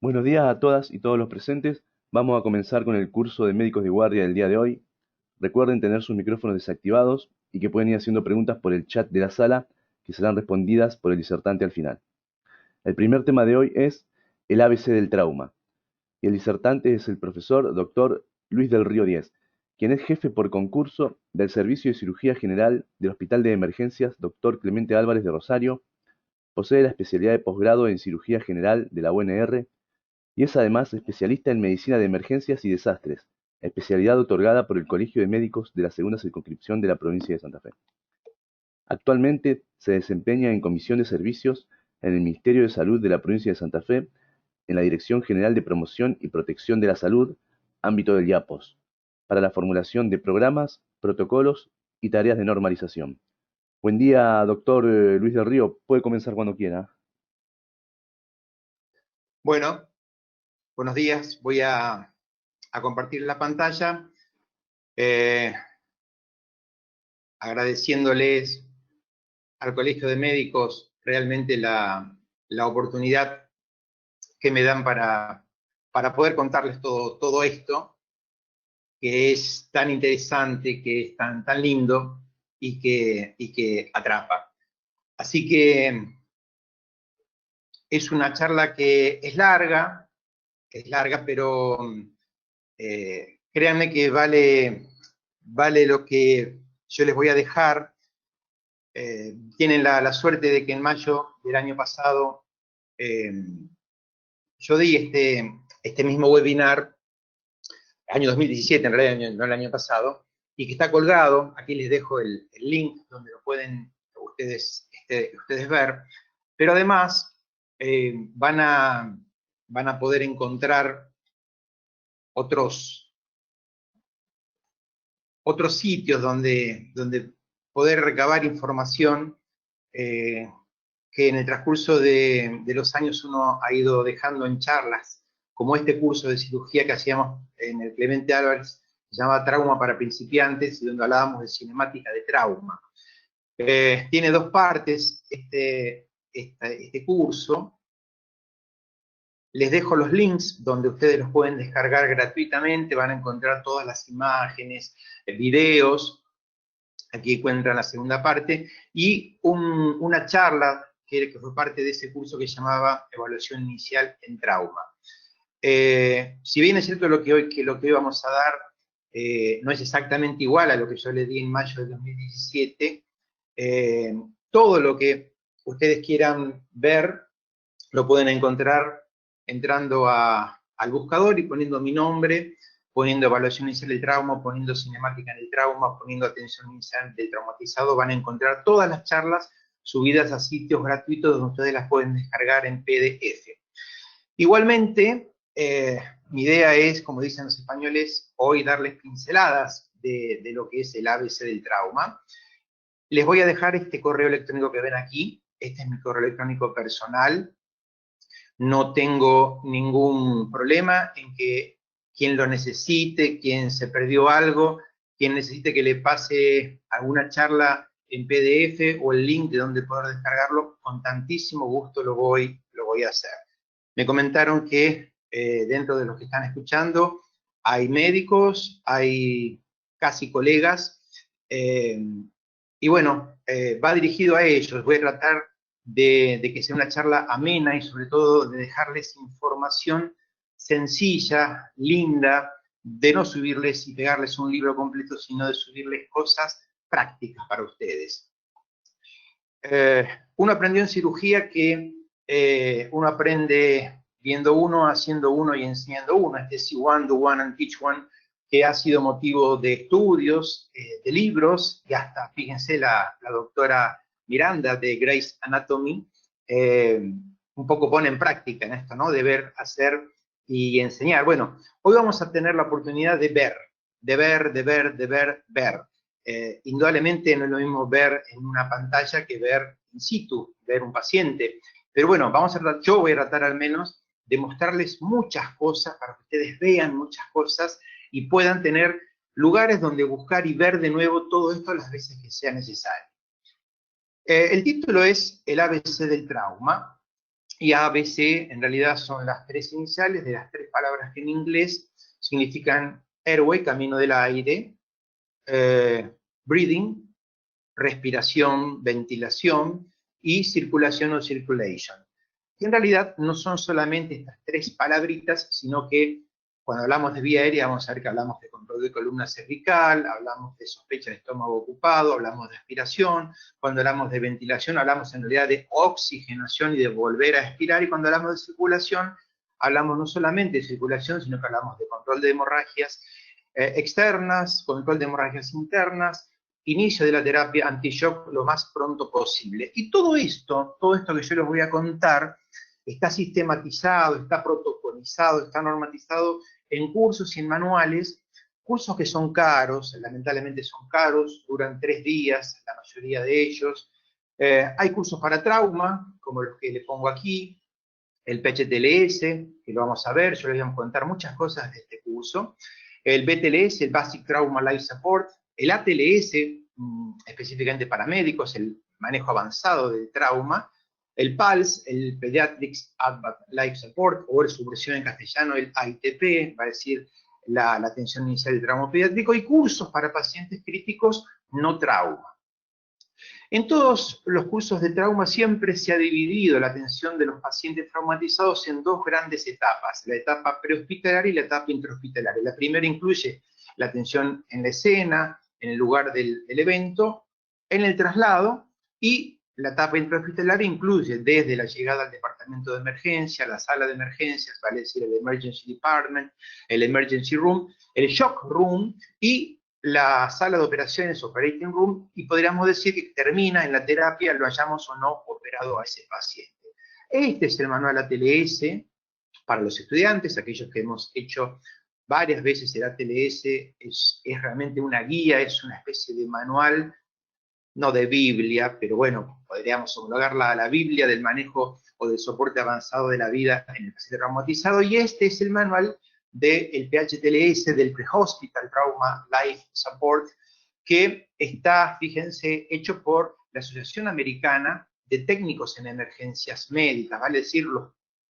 Buenos días a todas y todos los presentes. Vamos a comenzar con el curso de médicos de guardia del día de hoy. Recuerden tener sus micrófonos desactivados y que pueden ir haciendo preguntas por el chat de la sala que serán respondidas por el disertante al final. El primer tema de hoy es el ABC del trauma y el disertante es el profesor Dr. Luis del Río Díez, quien es jefe por concurso del Servicio de Cirugía General del Hospital de Emergencias Dr. Clemente Álvarez de Rosario. Posee la especialidad de posgrado en Cirugía General de la UNR y es además especialista en Medicina de Emergencias y Desastres, especialidad otorgada por el Colegio de Médicos de la Segunda Circunscripción de la provincia de Santa Fe. Actualmente se desempeña en Comisión de Servicios en el Ministerio de Salud de la provincia de Santa Fe, en la Dirección General de Promoción y Protección de la Salud, ámbito del IAPOS, para la formulación de programas, protocolos y tareas de normalización. Buen día, doctor Luis del Río. Puede comenzar cuando quiera. Bueno, buenos días. Voy a compartir la pantalla, agradeciéndoles al Colegio de Médicos realmente la oportunidad que me dan para poder contarles todo esto, que es tan interesante, que es tan lindo y que atrapa. Así que es una charla que es larga, pero créanme que vale lo que yo les voy a dejar. Tienen la suerte de que en mayo del año pasado yo di este mismo webinar, año 2017 en realidad, no el año pasado, y que está colgado. Aquí les dejo el link donde lo pueden ustedes ver, pero además van a poder encontrar otros sitios donde poder recabar información que en el transcurso de los años uno ha ido dejando en charlas, como este curso de cirugía que hacíamos en el Clemente Álvarez, se llama Trauma para Principiantes, y donde hablábamos de cinemática de trauma. Tiene dos partes este curso. Les dejo los links donde ustedes los pueden descargar gratuitamente, van a encontrar todas las imágenes, videos. Aquí encuentran la segunda parte, y una charla que fue parte de ese curso que se llamaba Evaluación Inicial en Trauma. Si bien es cierto lo que hoy vamos a dar no es exactamente igual a lo que yo les di en mayo de 2017, todo lo que ustedes quieran ver lo pueden encontrar entrando al buscador y poniendo mi nombre, poniendo evaluación inicial del trauma, poniendo cinemática en el trauma, poniendo atención inicial del traumatizado. Van a encontrar todas las charlas subidas a sitios gratuitos donde ustedes las pueden descargar en PDF. Igualmente, mi idea es, como dicen los españoles, hoy darles pinceladas de lo que es el ABC del trauma. Les voy a dejar este correo electrónico que ven aquí. Este es mi correo electrónico personal. No tengo ningún problema en que quien lo necesite, quien se perdió algo, quien necesite que le pase alguna charla en PDF o el link de donde poder descargarlo, con tantísimo gusto lo voy a hacer. Me comentaron que dentro de los que están escuchando hay médicos, hay casi colegas, y bueno, va dirigido a ellos. Voy a tratar de que sea una charla amena y sobre todo de dejarles información sencilla, linda, de no subirles y pegarles un libro completo, sino de subirles cosas prácticas para ustedes. Uno aprendió en cirugía que uno aprende viendo uno, haciendo uno y enseñando uno. Este See One, Do One and Teach One, que ha sido motivo de estudios, de libros, y hasta, fíjense, la doctora Miranda de Grey's Anatomy, un poco pone en práctica en esto, ¿no? De ver, hacer y enseñar. Bueno, hoy vamos a tener la oportunidad de ver. Indudablemente no es lo mismo ver en una pantalla que ver in situ, ver un paciente. Pero bueno, yo voy a tratar al menos de mostrarles muchas cosas para que ustedes vean muchas cosas y puedan tener lugares donde buscar y ver de nuevo todo esto las veces que sea necesario. El título es El ABC del trauma. y A, B, C en realidad son las tres iniciales de las tres palabras que en inglés significan airway, camino del aire, breathing, respiración, ventilación, y circulación o circulation. Y en realidad no son solamente estas tres palabritas, sino que cuando hablamos de vía aérea vamos a ver que hablamos de control de columna cervical, hablamos de sospecha de estómago ocupado, hablamos de aspiración, cuando hablamos de ventilación hablamos en realidad de oxigenación y de volver a expirar, y cuando hablamos de circulación hablamos no solamente de circulación, sino que hablamos de control de hemorragias externas, control de hemorragias internas, inicio de la terapia anti-shock lo más pronto posible. Y todo esto que yo les voy a contar, está sistematizado, está protocolizado, está normatizado en cursos y en manuales, cursos que son caros, lamentablemente son caros, duran 3 días, la mayoría de ellos. Hay cursos para trauma, como los que le pongo aquí, el PHTLS, que lo vamos a ver, yo les voy a contar muchas cosas de este curso, el BTLS, el Basic Trauma Life Support, el ATLS, específicamente para médicos, el manejo avanzado del trauma, el PALS, el Pediatrics Advanced Life Support, o su versión en castellano, el AITP, va a decir la atención inicial del trauma pediátrico, y cursos para pacientes críticos no trauma. En todos los cursos de trauma siempre se ha dividido la atención de los pacientes traumatizados en dos grandes etapas, la etapa prehospitalaria y la etapa intrahospitalaria. La primera incluye la atención en la escena, en el lugar del evento, en el traslado, y la etapa intrahospitalaria incluye desde la llegada al departamento de emergencia, la sala de emergencias, vale decir el emergency department, el emergency room, el shock room y la sala de operaciones, operating room, y podríamos decir que termina en la terapia, lo hayamos o no operado a ese paciente. Este es el manual ATLS para los estudiantes, aquellos que hemos hecho varias veces el ATLS, es realmente una guía, es una especie de manual, no de Biblia, pero bueno, podríamos homologarla a la Biblia del manejo o del soporte avanzado de la vida en el paciente traumatizado, y este es el manual del PHTLS, del Pre-Hospital Trauma Life Support, que está, fíjense, hecho por la Asociación Americana de Técnicos en Emergencias Médicas, vale decir,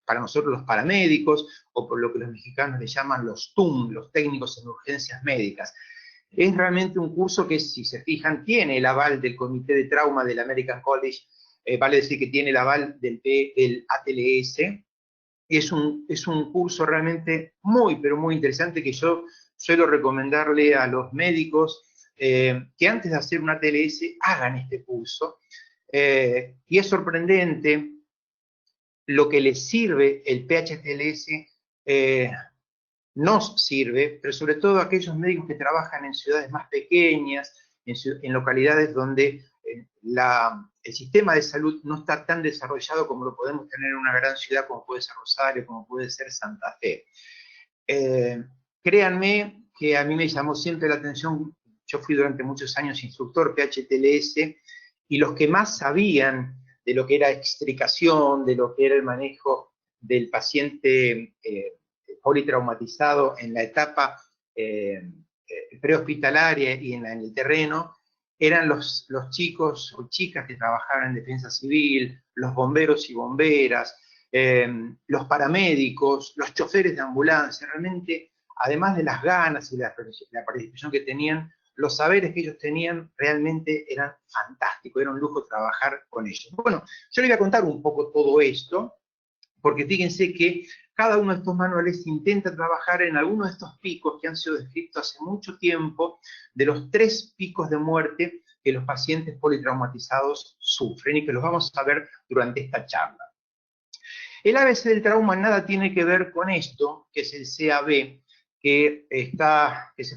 para nosotros los paramédicos, o por lo que los mexicanos le llaman los TUM, los técnicos en urgencias médicas. Es realmente un curso que, si se fijan, tiene el aval del Comité de Trauma del American College, vale decir que tiene el aval del ATLS, y es un curso realmente muy, pero muy interesante, que yo suelo recomendarle a los médicos que antes de hacer un ATLS hagan este curso. Y es sorprendente lo que les sirve el PHTLS, nos sirve, pero sobre todo a aquellos médicos que trabajan en ciudades más pequeñas, en localidades donde el sistema de salud no está tan desarrollado como lo podemos tener en una gran ciudad como puede ser Rosario, como puede ser Santa Fe. Créanme que a mí me llamó siempre la atención, yo fui durante muchos años instructor PHTLS, y los que más sabían de lo que era extricación, de lo que era el manejo del paciente politraumatizado en la etapa prehospitalaria y en el terreno, eran los chicos o chicas que trabajaban en defensa civil, los bomberos y bomberas, los paramédicos, los choferes de ambulancia. Realmente, además de las ganas y la participación que tenían, los saberes que ellos tenían realmente eran fantásticos, era un lujo trabajar con ellos. Bueno, yo les voy a contar un poco todo esto, porque fíjense que cada uno de estos manuales intenta trabajar en alguno de estos picos que han sido descritos hace mucho tiempo, de los 3 picos de muerte que los pacientes politraumatizados sufren, y que los vamos a ver durante esta charla. El ABC del trauma nada tiene que ver con esto, que es el CAB, que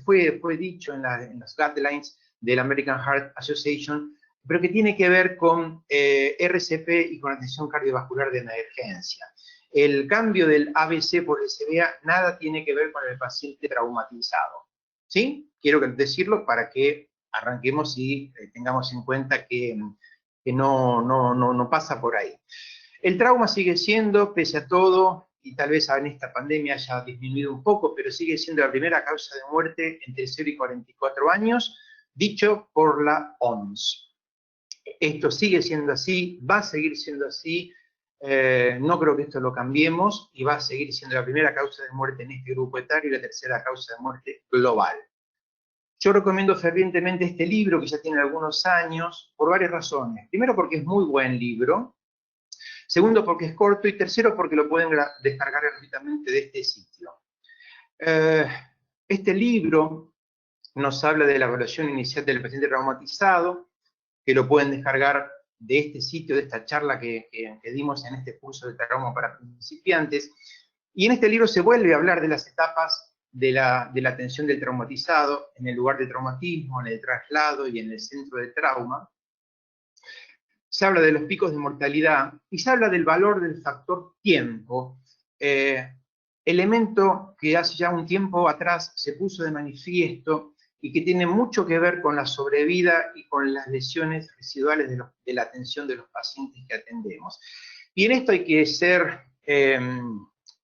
fue dicho en las guidelines del American Heart Association, pero que tiene que ver con RCP y con atención cardiovascular de emergencia. El cambio del ABC por el CBA nada tiene que ver con el paciente traumatizado. ¿Sí? Quiero decirlo para que arranquemos y tengamos en cuenta que no pasa por ahí. El trauma sigue siendo, pese a todo, y tal vez en esta pandemia haya disminuido un poco, pero sigue siendo la primera causa de muerte entre 0 y 44 años, dicho por la OMS. Esto sigue siendo así, va a seguir siendo así. No creo que esto lo cambiemos y va a seguir siendo la primera causa de muerte en este grupo etario y la tercera causa de muerte global. Yo recomiendo fervientemente este libro, que ya tiene algunos años, por varias razones. Primero, porque es muy buen libro. Segundo, porque es corto. Y tercero, porque lo pueden descargar gratuitamente de este sitio. Este libro nos habla de la evaluación inicial del paciente traumatizado, que lo pueden descargar de este sitio, de esta charla que dimos en este curso de trauma para principiantes. Y en este libro se vuelve a hablar de las etapas de la atención del traumatizado, en el lugar de traumatismo, en el traslado y en el centro de trauma. Se habla de los picos de mortalidad y se habla del valor del factor tiempo, elemento que hace ya un tiempo atrás se puso de manifiesto y que tiene mucho que ver con la sobrevida y con las lesiones residuales de la atención de los pacientes que atendemos. Y en esto hay que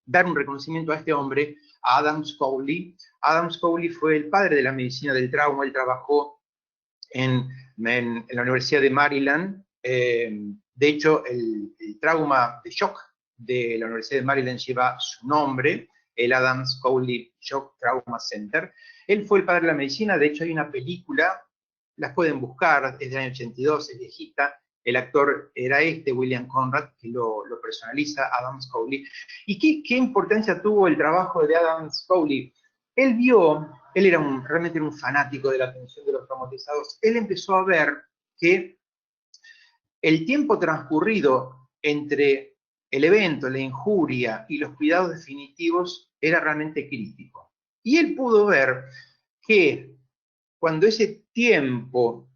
dar un reconocimiento a este hombre, a Adam Scowley. Adam Scowley fue el padre de la medicina del trauma. Él trabajó en la Universidad de Maryland. De hecho, el trauma de shock de la Universidad de Maryland lleva su nombre, el Adam Scowley Shock Trauma Center. Él fue el padre de la medicina. De hecho, hay una película, las pueden buscar, es del año 82, es viejita. El actor era William Conrad, que lo personaliza, Adam Scowley. ¿Y qué importancia tuvo el trabajo de Adam Scowley? Él era realmente un fanático de la atención de los traumatizados. Él empezó a ver que el tiempo transcurrido entre el evento, la injuria y los cuidados definitivos era realmente crítico. Y él pudo ver que cuando ese tiempo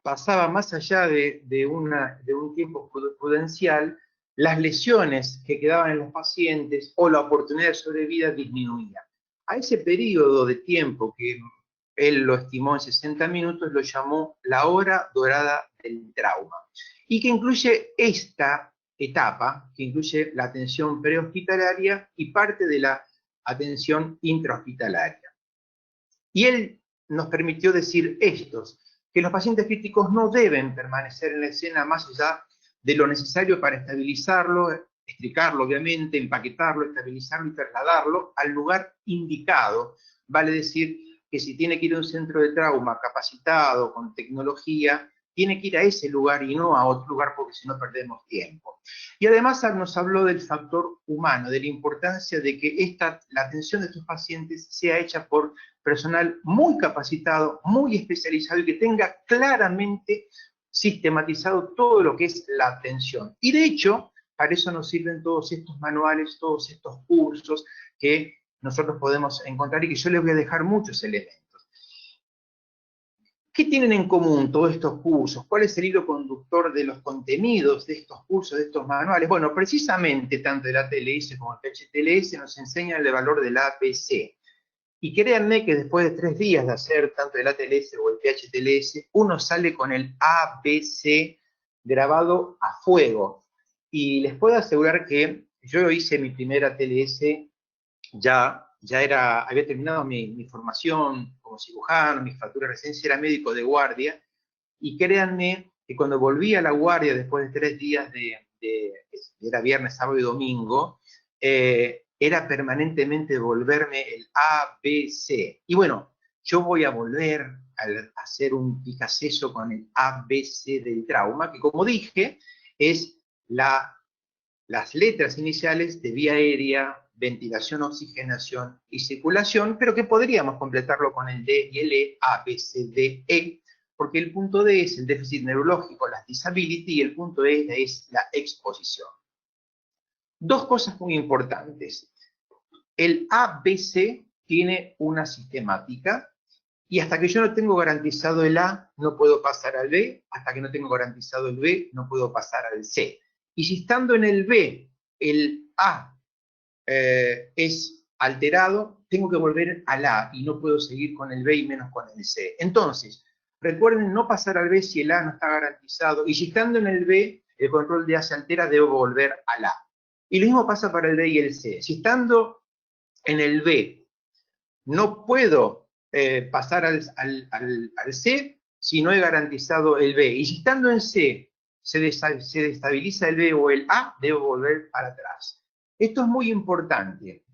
pasaba más allá de un tiempo prudencial, las lesiones que quedaban en los pacientes o la oportunidad de sobrevida disminuía. A ese periodo de tiempo, que él lo estimó en 60 minutos, lo llamó la hora dorada del trauma, y que incluye esta etapa, que incluye la atención prehospitalaria y parte de la atención intrahospitalaria. Y él nos permitió decir que los pacientes críticos no deben permanecer en la escena más allá de lo necesario para estabilizarlo, extricarlo obviamente, empaquetarlo, estabilizarlo y trasladarlo al lugar indicado. Vale decir que si tiene que ir a un centro de trauma capacitado, con tecnología, tiene que ir a ese lugar y no a otro lugar, porque si no perdemos tiempo. Y además nos habló del factor humano, de la importancia de que la atención de estos pacientes sea hecha por personal muy capacitado, muy especializado y que tenga claramente sistematizado todo lo que es la atención. Y de hecho, para eso nos sirven todos estos manuales, todos estos cursos que nosotros podemos encontrar y que yo les voy a dejar muchos elementos. ¿Qué tienen en común todos estos cursos? ¿Cuál es el hilo conductor de los contenidos de estos cursos, de estos manuales? Bueno, precisamente tanto el ATLS como el PHTLS nos enseñan el valor del ABC. Y créanme que después de 3 días de hacer tanto el ATLS o el PHTLS, uno sale con el ABC grabado a fuego. Y les puedo asegurar que yo hice mi primer ATLS, había terminado mi formación como cirujano, mi factura de residencia, era médico de guardia, y créanme que cuando volví a la guardia después de 3 días era viernes, sábado y domingo, era permanentemente volverme el ABC. Y bueno, yo voy a volver a hacer un picaceso con el ABC del trauma, que como dije, es las letras iniciales de vía aérea, ventilación, oxigenación y circulación, pero que podríamos completarlo con el D y el E, A, B, C, D, E, porque el punto D es el déficit neurológico, la disability, y el punto E es la exposición. 2 cosas muy importantes. El ABC tiene una sistemática, y hasta que yo no tengo garantizado el A, no puedo pasar al B, hasta que no tengo garantizado el B, no puedo pasar al C. Y si estando en el B, el A es alterado, tengo que volver al A, y no puedo seguir con el B y menos con el C. Entonces, recuerden no pasar al B si el A no está garantizado, y si estando en el B, el control de A se altera, debo volver al A. Y lo mismo pasa para el D y el C. Si estando en el B no puedo pasar al C si no he garantizado el B. Y si estando en C se destabiliza el B o el A, debo volver para atrás. Esto es muy importante.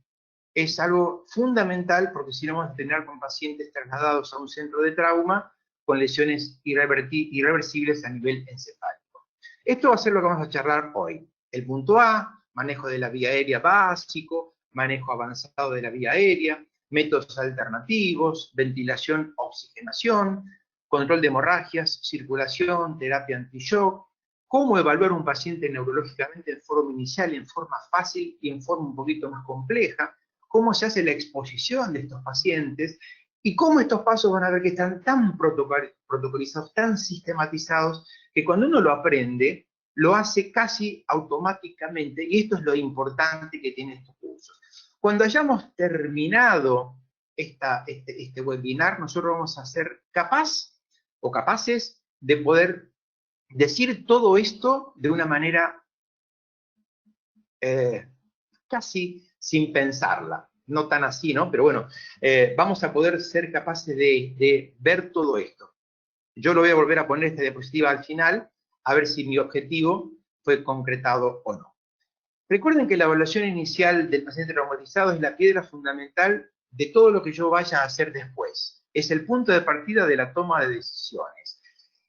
Es algo fundamental porque si no vamos a tener con pacientes trasladados a un centro de trauma con lesiones irreversibles a nivel encefálico. Esto va a ser lo que vamos a charlar hoy. El punto A, manejo de la vía aérea básico, manejo avanzado de la vía aérea, métodos alternativos, ventilación, oxigenación, control de hemorragias, circulación, terapia anti-shock, cómo evaluar un paciente neurológicamente en forma inicial, en forma fácil y en forma un poquito más compleja, cómo se hace la exposición de estos pacientes y cómo estos pasos van a ver que están tan protocolizados, tan sistematizados, que cuando uno lo aprende, lo hace casi automáticamente, y esto es lo importante que tienen estos cursos. Cuando hayamos terminado este webinar, nosotros vamos a ser capaces de poder decir todo esto de una manera casi sin pensarla. No tan así, ¿no? Pero bueno, vamos a poder ser capaces de ver todo esto. Yo lo voy a volver a poner esta diapositiva al final, a ver si mi objetivo fue concretado o no. Recuerden que la evaluación inicial del paciente traumatizado es la piedra fundamental de todo lo que yo vaya a hacer después. Es el punto de partida de la toma de decisiones.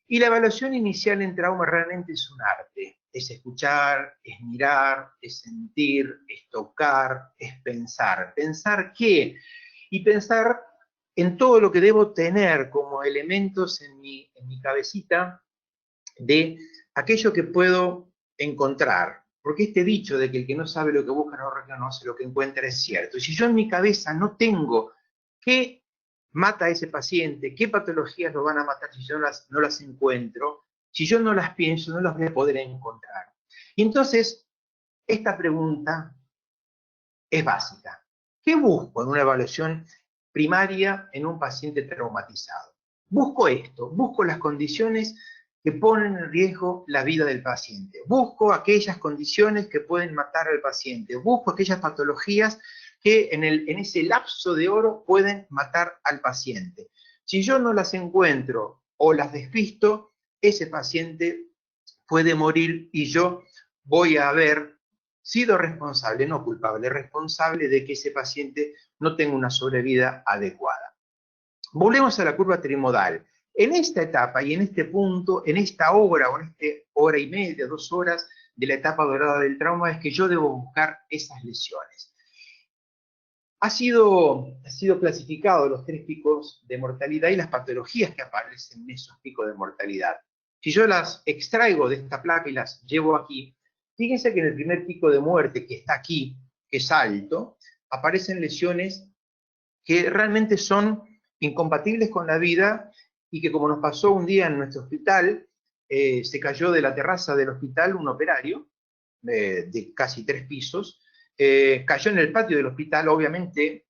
Y la evaluación inicial en trauma realmente es un arte. Es escuchar, es mirar, es sentir, es tocar, es pensar. ¿Pensar qué? Y pensar en todo lo que debo tener como elementos en mi cabecita de aquello que puedo encontrar. Porque este dicho de que el que no sabe lo que busca no reconoce lo que encuentra es cierto. Y si yo en mi cabeza no tengo qué mata a ese paciente, qué patologías lo van a matar si yo no las encuentro, si yo no las pienso, no las voy a poder encontrar. Y entonces, esta pregunta es básica. ¿Qué busco en una evaluación primaria en un paciente traumatizado? Busco esto, busco las condiciones que ponen en riesgo la vida del paciente. Busco aquellas condiciones que pueden matar al paciente. Busco aquellas patologías que en ese lapso de oro pueden matar al paciente. Si yo no las encuentro o las despisto, ese paciente puede morir y yo voy a haber sido responsable, no culpable, responsable de que ese paciente no tenga una sobrevida adecuada. Volvemos a la curva trimodal. En esta etapa y en este punto, en esta hora o en esta hora y media, 2 horas de la etapa dorada del trauma, es que yo debo buscar esas lesiones. Ha sido clasificado los 3 picos de mortalidad y las patologías que aparecen en esos picos de mortalidad. Si yo las extraigo de esta placa y las llevo aquí, fíjense que en el primer pico de muerte, que está aquí, que es alto, aparecen lesiones que realmente son incompatibles con la vida y que, como nos pasó un día en nuestro hospital, se cayó de la terraza del hospital un operario de casi 3 pisos, cayó en el patio del hospital. Obviamente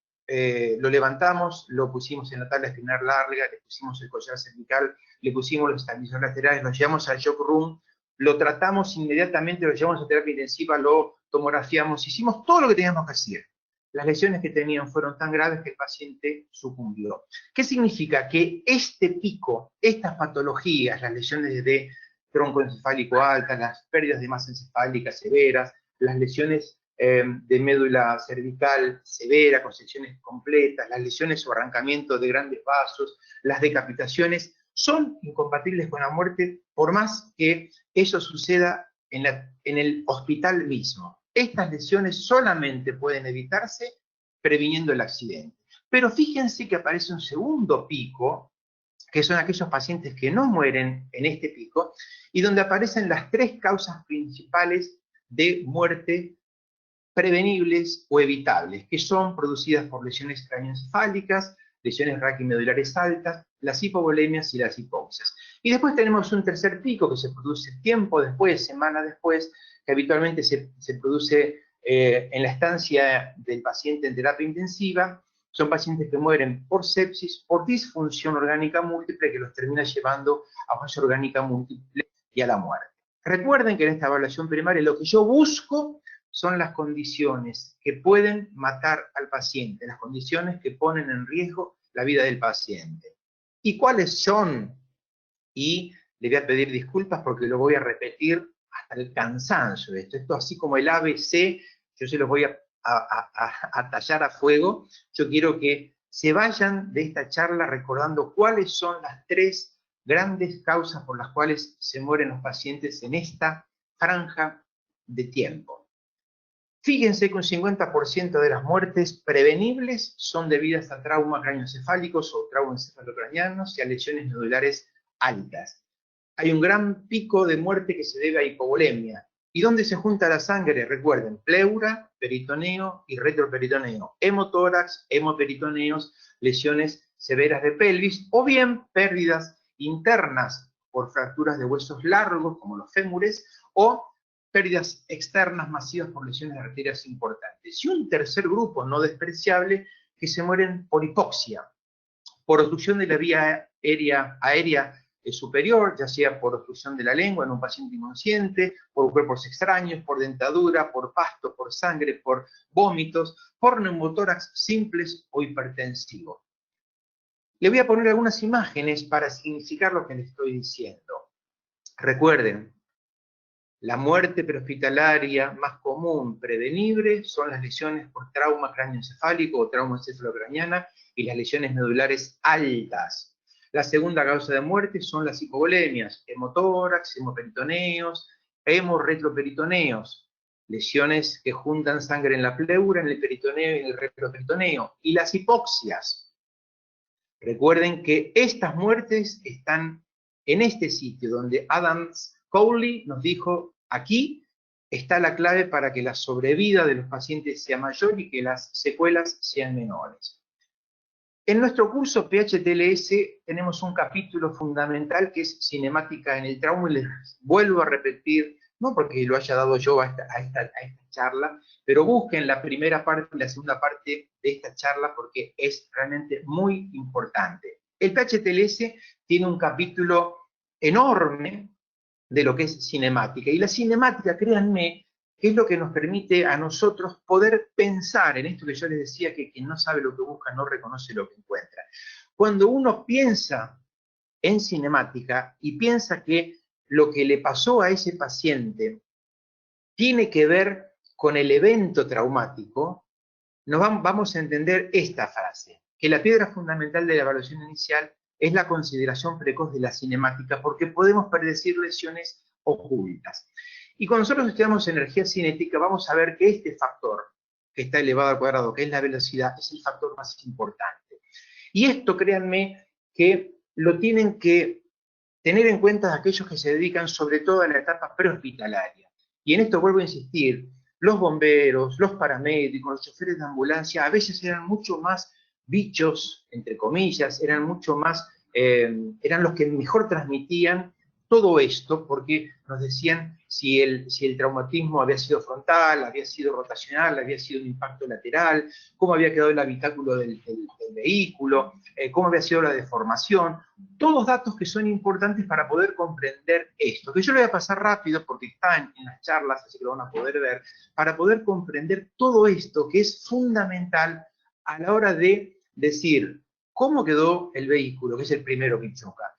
lo levantamos, lo pusimos en la tabla espinal larga, le pusimos el collar cervical, le pusimos los estabilizadores laterales, lo llevamos al shock room, lo tratamos inmediatamente, lo llevamos a terapia intensiva, lo tomografiamos, hicimos todo lo que teníamos que hacer. Las lesiones que tenían fueron tan graves que el paciente sucumbió. ¿Qué significa? Que este pico, estas patologías, las lesiones de tronco encefálico altas, las pérdidas de masa encefálica severas, las lesiones de médula cervical severa, con secciones completas, las lesiones o arrancamiento de grandes vasos, las decapitaciones, son incompatibles con la muerte, por más que eso suceda en el hospital mismo. Estas lesiones solamente pueden evitarse previniendo el accidente. Pero fíjense que aparece un segundo pico, que son aquellos pacientes que no mueren en este pico, y donde aparecen las 3 causas principales de muerte prevenibles o evitables, que son producidas por lesiones craneoencefálicas, lesiones raquimedulares altas, las hipovolemias y las hipoxias. Y después tenemos un tercer pico que se produce tiempo después, semana después, que habitualmente se produce en la estancia del paciente en terapia intensiva. Son pacientes que mueren por sepsis, por disfunción orgánica múltiple, que los termina llevando a falla orgánica múltiple y a la muerte. Recuerden que en esta evaluación primaria lo que yo busco son las condiciones que pueden matar al paciente, las condiciones que ponen en riesgo la vida del paciente. ¿Y cuáles son? Y le voy a pedir disculpas porque lo voy a repetir hasta el cansancio de esto. Esto así como el ABC, yo se los voy a tallar a fuego. Yo quiero que se vayan de esta charla recordando cuáles son las 3 grandes causas por las cuales se mueren los pacientes en esta franja de tiempo. Fíjense que un 50% de las muertes prevenibles son debidas a traumas craneoencefálicos o traumas encefalocranianos y a lesiones nodulares altas. Hay un gran pico de muerte que se debe a hipovolemia. ¿Y dónde se junta la sangre? Recuerden, pleura, peritoneo y retroperitoneo, hemotórax, hemoperitoneos, lesiones severas de pelvis o bien pérdidas internas por fracturas de huesos largos como los fémures o pérdidas externas masivas por lesiones de arterias importantes. Y un tercer grupo no despreciable que se mueren por hipoxia, por obstrucción de la vía aérea superior, ya sea por obstrucción de la lengua en un paciente inconsciente, por cuerpos extraños, por dentadura, por pasto, por sangre, por vómitos, por neumotórax simples o hipertensivos. Le voy a poner algunas imágenes para significar lo que le estoy diciendo. Recuerden, la muerte prehospitalaria más común prevenible son las lesiones por trauma craneoencefálico o trauma encefalocraniana y las lesiones medulares altas. La segunda causa de muerte son las hipovolemias, hemotórax, hemoperitoneos, hemorretroperitoneos, lesiones que juntan sangre en la pleura, en el peritoneo y en el retroperitoneo, y las hipoxias. Recuerden que estas muertes están en este sitio donde Adams Cowley nos dijo, aquí está la clave para que la sobrevida de los pacientes sea mayor y que las secuelas sean menores. En nuestro curso PHTLS tenemos un capítulo fundamental que es cinemática en el trauma y les vuelvo a repetir, no porque lo haya dado yo a esta charla, pero busquen la primera parte y la segunda parte de esta charla porque es realmente muy importante. El PHTLS tiene un capítulo enorme de lo que es cinemática. Y la cinemática, créanme, que es lo que nos permite a nosotros poder pensar en esto que yo les decía, que quien no sabe lo que busca no reconoce lo que encuentra. Cuando uno piensa en cinemática y piensa que lo que le pasó a ese paciente tiene que ver con el evento traumático, vamos a entender esta frase, que la piedra fundamental de la evaluación inicial es la consideración precoz de la cinemática, porque podemos predecir lesiones ocultas. Y cuando nosotros estudiamos energía cinética, vamos a ver que este factor, que está elevado al cuadrado, que es la velocidad, es el factor más importante. Y esto, créanme, que lo tienen que tener en cuenta aquellos que se dedican sobre todo a la etapa prehospitalaria. Y en esto vuelvo a insistir, los bomberos, los paramédicos, los choferes de ambulancia, a veces eran mucho más bichos, entre comillas, eran mucho más, eran los que mejor transmitían todo esto, porque nos decían si el traumatismo había sido frontal, había sido rotacional, había sido un impacto lateral, cómo había quedado el habitáculo del vehículo, cómo había sido la deformación, todos datos que son importantes para poder comprender esto, que yo lo voy a pasar rápido porque están en las charlas, así que lo van a poder ver, para poder comprender todo esto que es fundamental a la hora de decir cómo quedó el vehículo, que es el primero que choca,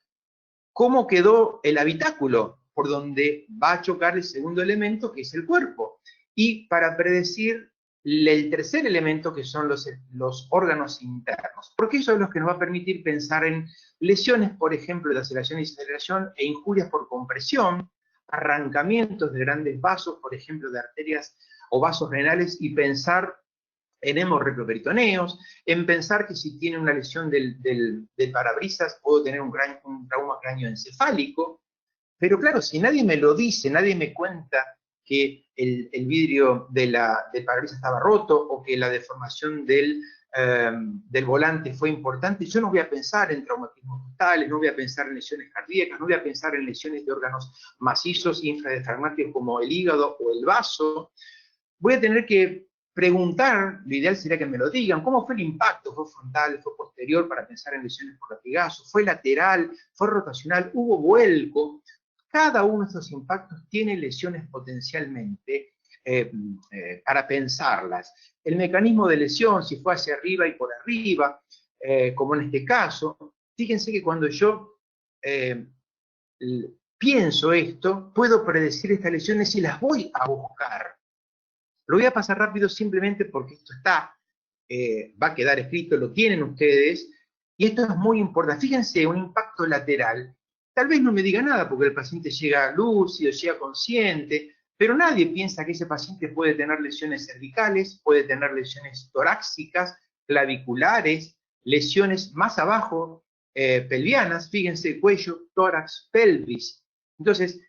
cómo quedó el habitáculo, por donde va a chocar el segundo elemento, que es el cuerpo, y para predecir el tercer elemento, que son los órganos internos, porque eso es lo que nos va a permitir pensar en lesiones, por ejemplo, de aceleración y desaceleración, e injurias por compresión, arrancamientos de grandes vasos, por ejemplo, de arterias o vasos renales, y pensar en hemorretroperitoneos, en pensar que si tiene una lesión del parabrisas puedo tener un trauma craneoencefálico, pero claro, si nadie me lo dice, nadie me cuenta que el vidrio del parabrisas estaba roto o que la deformación del volante fue importante, yo no voy a pensar en traumatismos totales, no voy a pensar en lesiones cardíacas, no voy a pensar en lesiones de órganos macizos infradiafragmáticos como el hígado o el vaso. Voy a tener que preguntar, lo ideal sería que me lo digan, ¿cómo fue el impacto? ¿Fue frontal? ¿Fue posterior para pensar en lesiones por latigazo? ¿Fue lateral? ¿Fue rotacional? ¿Hubo vuelco? Cada uno de estos impactos tiene lesiones potencialmente para pensarlas. El mecanismo de lesión, si fue hacia arriba y por arriba, como en este caso, fíjense que cuando yo pienso esto, puedo predecir estas lesiones y las voy a buscar. Lo voy a pasar rápido simplemente porque esto está, va a quedar escrito, lo tienen ustedes, y esto es muy importante. Fíjense, un impacto lateral, tal vez no me diga nada porque el paciente llega lúcido, llega consciente, pero nadie piensa que ese paciente puede tener lesiones cervicales, puede tener lesiones torácicas, claviculares, lesiones más abajo, pelvianas, fíjense, cuello, tórax, pelvis. Entonces,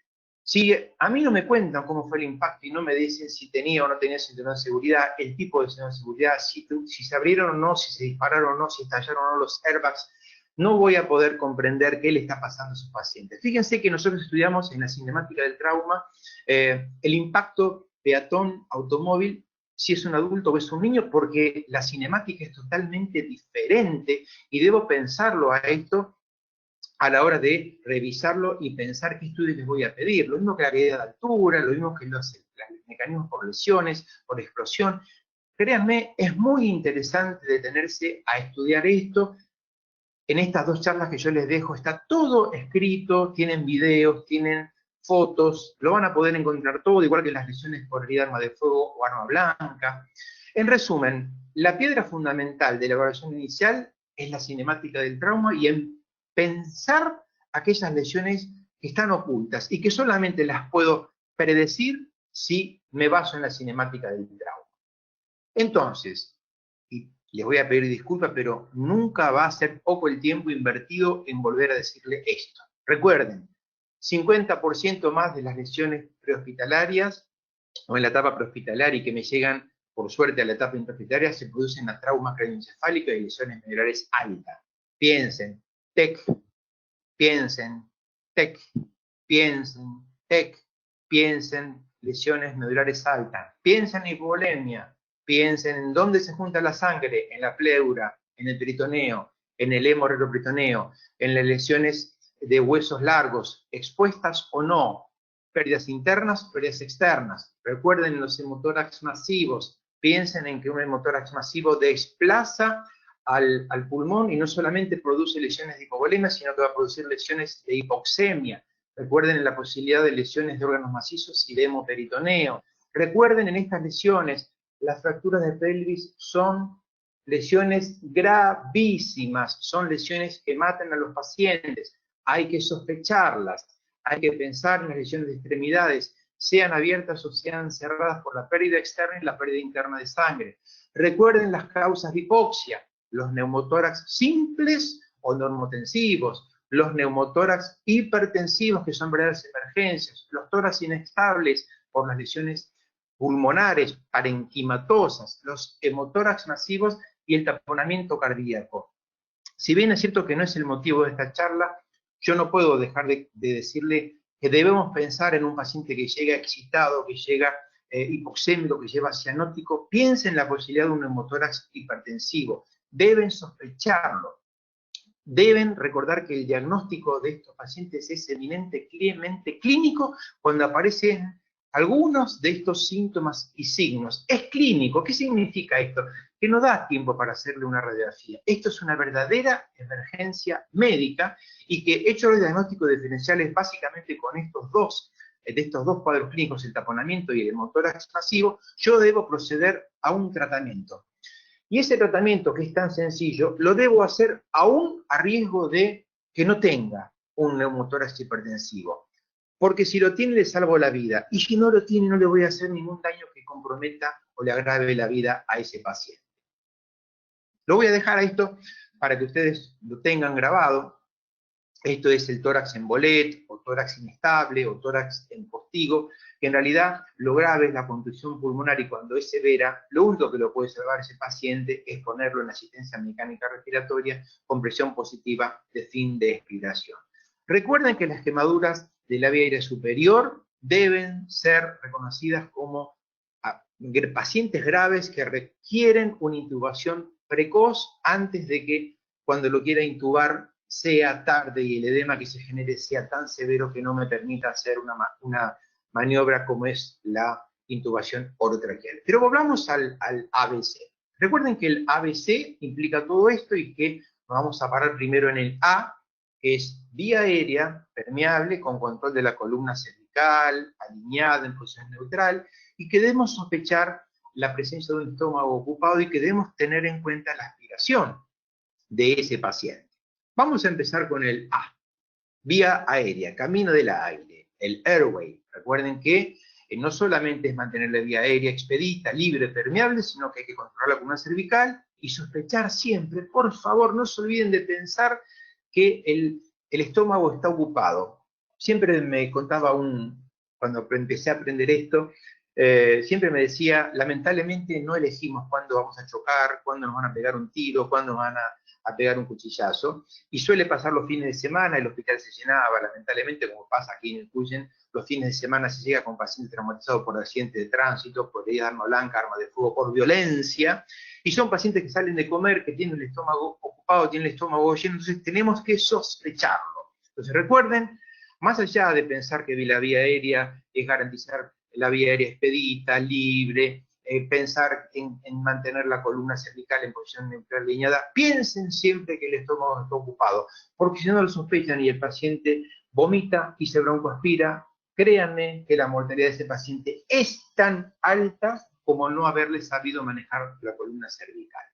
si a mí no me cuentan cómo fue el impacto y no me dicen si tenía o no tenía cinturón de seguridad, el tipo de cinturón de seguridad, si se abrieron o no, si se dispararon o no, si estallaron o no los airbags, no voy a poder comprender qué le está pasando a sus pacientes. Fíjense que nosotros estudiamos en la cinemática del trauma el impacto peatón-automóvil, si es un adulto o es un niño, porque la cinemática es totalmente diferente y debo pensarlo a esto a la hora de revisarlo y pensar qué estudios les voy a pedir. Lo mismo que la caída de altura, lo mismo que los mecanismos por lesiones, por explosión. Créanme, es muy interesante detenerse a estudiar esto. En estas dos charlas que yo les dejo está todo escrito, tienen videos, tienen fotos, lo van a poder encontrar todo, igual que las lesiones por herida, arma de fuego o arma blanca. En resumen, la piedra fundamental de la evaluación inicial es la cinemática del trauma y en pensar aquellas lesiones que están ocultas y que solamente las puedo predecir si me baso en la cinemática del trauma. Entonces, y les voy a pedir disculpas, pero nunca va a ser poco el tiempo invertido en volver a decirle esto. Recuerden, 50% más de las lesiones prehospitalarias o en la etapa prehospitalaria y que me llegan, por suerte, a la etapa intrahospitalaria, se producen a traumas craneoencefálicos y lesiones medulares altas. Piensen, TEC, piensen, TEC, piensen, TEC, piensen, lesiones medulares altas, piensen en hipovolemia, piensen en dónde se junta la sangre, en la pleura, en el peritoneo, en el hemorroidoperitoneo, en las lesiones de huesos largos, expuestas o no, pérdidas internas, pérdidas externas. Recuerden los hemotórax masivos, piensen en que un hemotórax masivo desplaza al pulmón y no solamente produce lesiones de hipovolemia, sino que va a producir lesiones de hipoxemia. Recuerden en la posibilidad de lesiones de órganos macizos y de hemoperitoneo. Recuerden en estas lesiones, las fracturas de pelvis son lesiones gravísimas, son lesiones que matan a los pacientes. Hay que sospecharlas, hay que pensar en las lesiones de extremidades, sean abiertas o sean cerradas por la pérdida externa y la pérdida interna de sangre. Recuerden las causas de hipoxia, los neumotórax simples o normotensivos, los neumotórax hipertensivos, que son verdaderas emergencias, los tórax inestables por las lesiones pulmonares, parenquimatosas, los hemotórax masivos y el taponamiento cardíaco. Si bien es cierto que no es el motivo de esta charla, yo no puedo dejar de decirle que debemos pensar en un paciente que llega excitado, que llega hipoxémico, que lleva cianótico. Piensen en la posibilidad de un neumotórax hipertensivo. Deben sospecharlo. Deben recordar que el diagnóstico de estos pacientes es eminentemente clínico cuando aparecen algunos de estos síntomas y signos. Es clínico. ¿Qué significa esto? Que no da tiempo para hacerle una radiografía. Esto es una verdadera emergencia médica y que hecho los diagnósticos diferenciales básicamente con estos dos cuadros clínicos, el taponamiento y el hemotórax masivo, yo debo proceder a un tratamiento. Y ese tratamiento, que es tan sencillo, lo debo hacer aún a riesgo de que no tenga un neumotórax hipertensivo. Porque si lo tiene, le salvo la vida. Y si no lo tiene, no le voy a hacer ningún daño que comprometa o le agrave la vida a ese paciente. Lo voy a dejar a esto para que ustedes lo tengan grabado. Esto es el tórax en bolet, o tórax inestable, o tórax en postigo, que en realidad lo grave es la contusión pulmonar y cuando es severa, lo único que lo puede salvar ese paciente es ponerlo en asistencia mecánica respiratoria con presión positiva de fin de expiración. Recuerden que las quemaduras de la vía aérea superior deben ser reconocidas como pacientes graves que requieren una intubación precoz antes de que cuando lo quiera intubar sea tarde y el edema que se genere sea tan severo que no me permita hacer una maniobra como es la intubación orotraqueal. Pero volvamos al ABC. Recuerden que el ABC implica todo esto y que vamos a parar primero en el A, que es vía aérea permeable con control de la columna cervical, alineada en posición neutral, y que debemos sospechar la presencia de un estómago ocupado y que debemos tener en cuenta la aspiración de ese paciente. Vamos a empezar con el A, vía aérea, camino del aire, el airway. Recuerden que no solamente es mantener la vía aérea expedita, libre, permeable, sino que hay que controlar la columna cervical y sospechar siempre, por favor, no se olviden de pensar que el estómago está ocupado. Siempre me contaba cuando empecé a aprender esto, siempre me decía, lamentablemente no elegimos cuándo vamos a chocar, cuándo nos van a pegar un tiro, cuándo nos van a pegar un cuchillazo, y suele pasar los fines de semana, el hospital se llenaba, lamentablemente, como pasa aquí en el Cuyen, los fines de semana se llega con pacientes traumatizados por accidentes de tránsito, por herida de arma blanca, arma de fuego, por violencia, y son pacientes que salen de comer, que tienen el estómago ocupado, tienen el estómago lleno, entonces tenemos que sospecharlo. Entonces recuerden, más allá de pensar que la vía aérea es garantizar la vía aérea expedita, libre, pensar en mantener la columna cervical en posición neutral alineada, piensen siempre que el estómago está ocupado, porque si no lo sospechan y el paciente vomita y se broncoaspira, créanme que la mortalidad de ese paciente es tan alta como no haberle sabido manejar la columna cervical.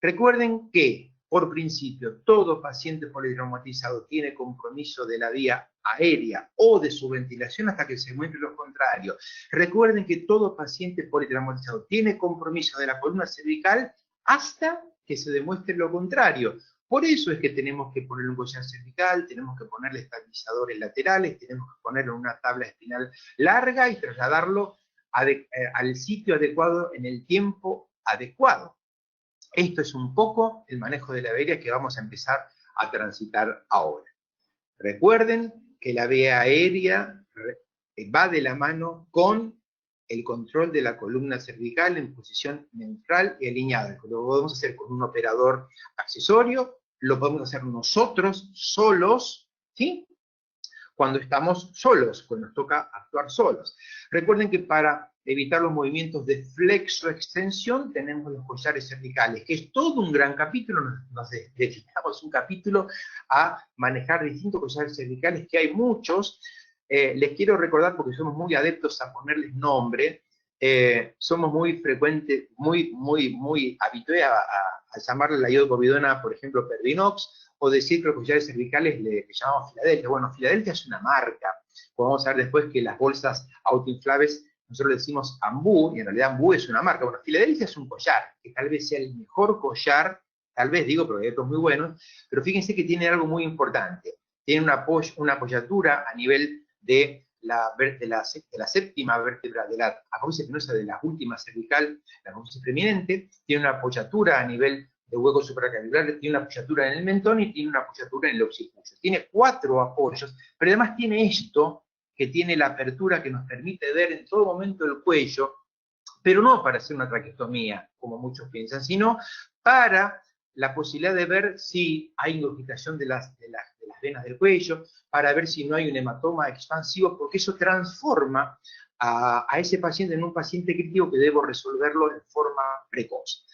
Recuerden que, por principio, todo paciente politraumatizado tiene compromiso de la vía aérea o de su ventilación hasta que se muestre lo contrario. Recuerden que todo paciente politraumatizado tiene compromiso de la columna cervical hasta que se demuestre lo contrario. Por eso es que tenemos que ponerle un collar cervical, tenemos que ponerle estabilizadores laterales, tenemos que ponerle una tabla espinal larga y trasladarlo al sitio adecuado en el tiempo adecuado. Esto es un poco el manejo de la vía que vamos a empezar a transitar ahora. Recuerden que la vía aérea va de la mano con el control de la columna cervical en posición neutral y alineada. Lo podemos hacer con un operador accesorio, lo podemos hacer nosotros solos, ¿sí? Cuando estamos solos, cuando nos toca actuar solos. Recuerden que para evitar los movimientos de flexo-extensión tenemos los collares cervicales, que es todo un gran capítulo, nos dedicamos un capítulo a manejar distintos collares cervicales, que hay muchos. Les quiero recordar, porque somos muy adeptos a ponerles nombre, somos muy frecuentes, muy habitués a llamarle la iodocovidona, por ejemplo, Perdinox, o decir que los collares cervicales le llamamos Filadelfia. Bueno, Filadelfia es una marca. Vamos a ver después que las bolsas autoinflables, nosotros le decimos Ambú, y en realidad Ambú es una marca. Bueno, Filadelfia es un collar, que tal vez sea el mejor collar, tal vez digo, pero hay otros muy buenos, pero fíjense que tiene algo muy importante. Tiene una apoyatura a nivel de la séptima vértebra de la apófisis espinosa de la última cervical, la apófisis preeminente, tiene una apoyatura a nivel de hueco supraclavicular, tiene una apoyatura en el mentón y tiene una apoyatura en el occipucio. Tiene 4 apoyos, pero además tiene esto, que tiene la apertura que nos permite ver en todo momento el cuello, pero no para hacer una traqueostomía, como muchos piensan, sino para la posibilidad de ver si hay ingurgitación de las venas del cuello, para ver si no hay un hematoma expansivo, porque eso transforma a ese paciente en un paciente crítico que debo resolverlo en forma precoz.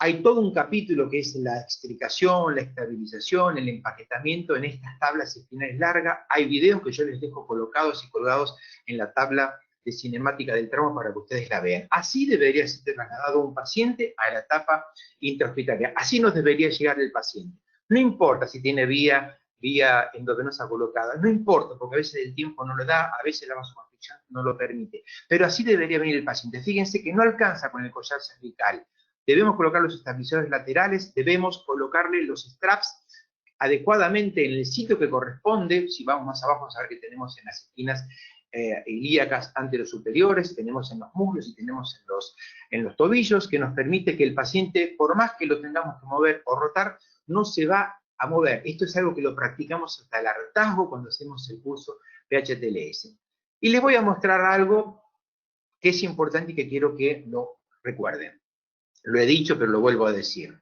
Hay todo un capítulo que es la extricación, la estabilización, el empaquetamiento en estas tablas espinales largas. Hay videos que yo les dejo colocados y colgados en la tabla de cinemática del trauma para que ustedes la vean. Así debería ser trasladado un paciente a la etapa intrahospitalaria. Así nos debería llegar el paciente. No importa si tiene vía endovenosa colocada, no importa, porque a veces el tiempo no lo da, a veces la vasoconstricción no lo permite. Pero así debería venir el paciente. Fíjense que no alcanza con el collar cervical. Debemos colocar los estabilizadores laterales, debemos colocarle los straps adecuadamente en el sitio que corresponde. Si vamos más abajo, vamos a ver que tenemos en las esquinas ilíacas anterosuperiores, tenemos en los muslos y tenemos en los tobillos, que nos permite que el paciente, por más que lo tengamos que mover o rotar, no se va a mover. Esto es algo que lo practicamos hasta el hartazgo cuando hacemos el curso PHTLS. Y les voy a mostrar algo que es importante y que quiero que lo recuerden. Lo he dicho, pero lo vuelvo a decir.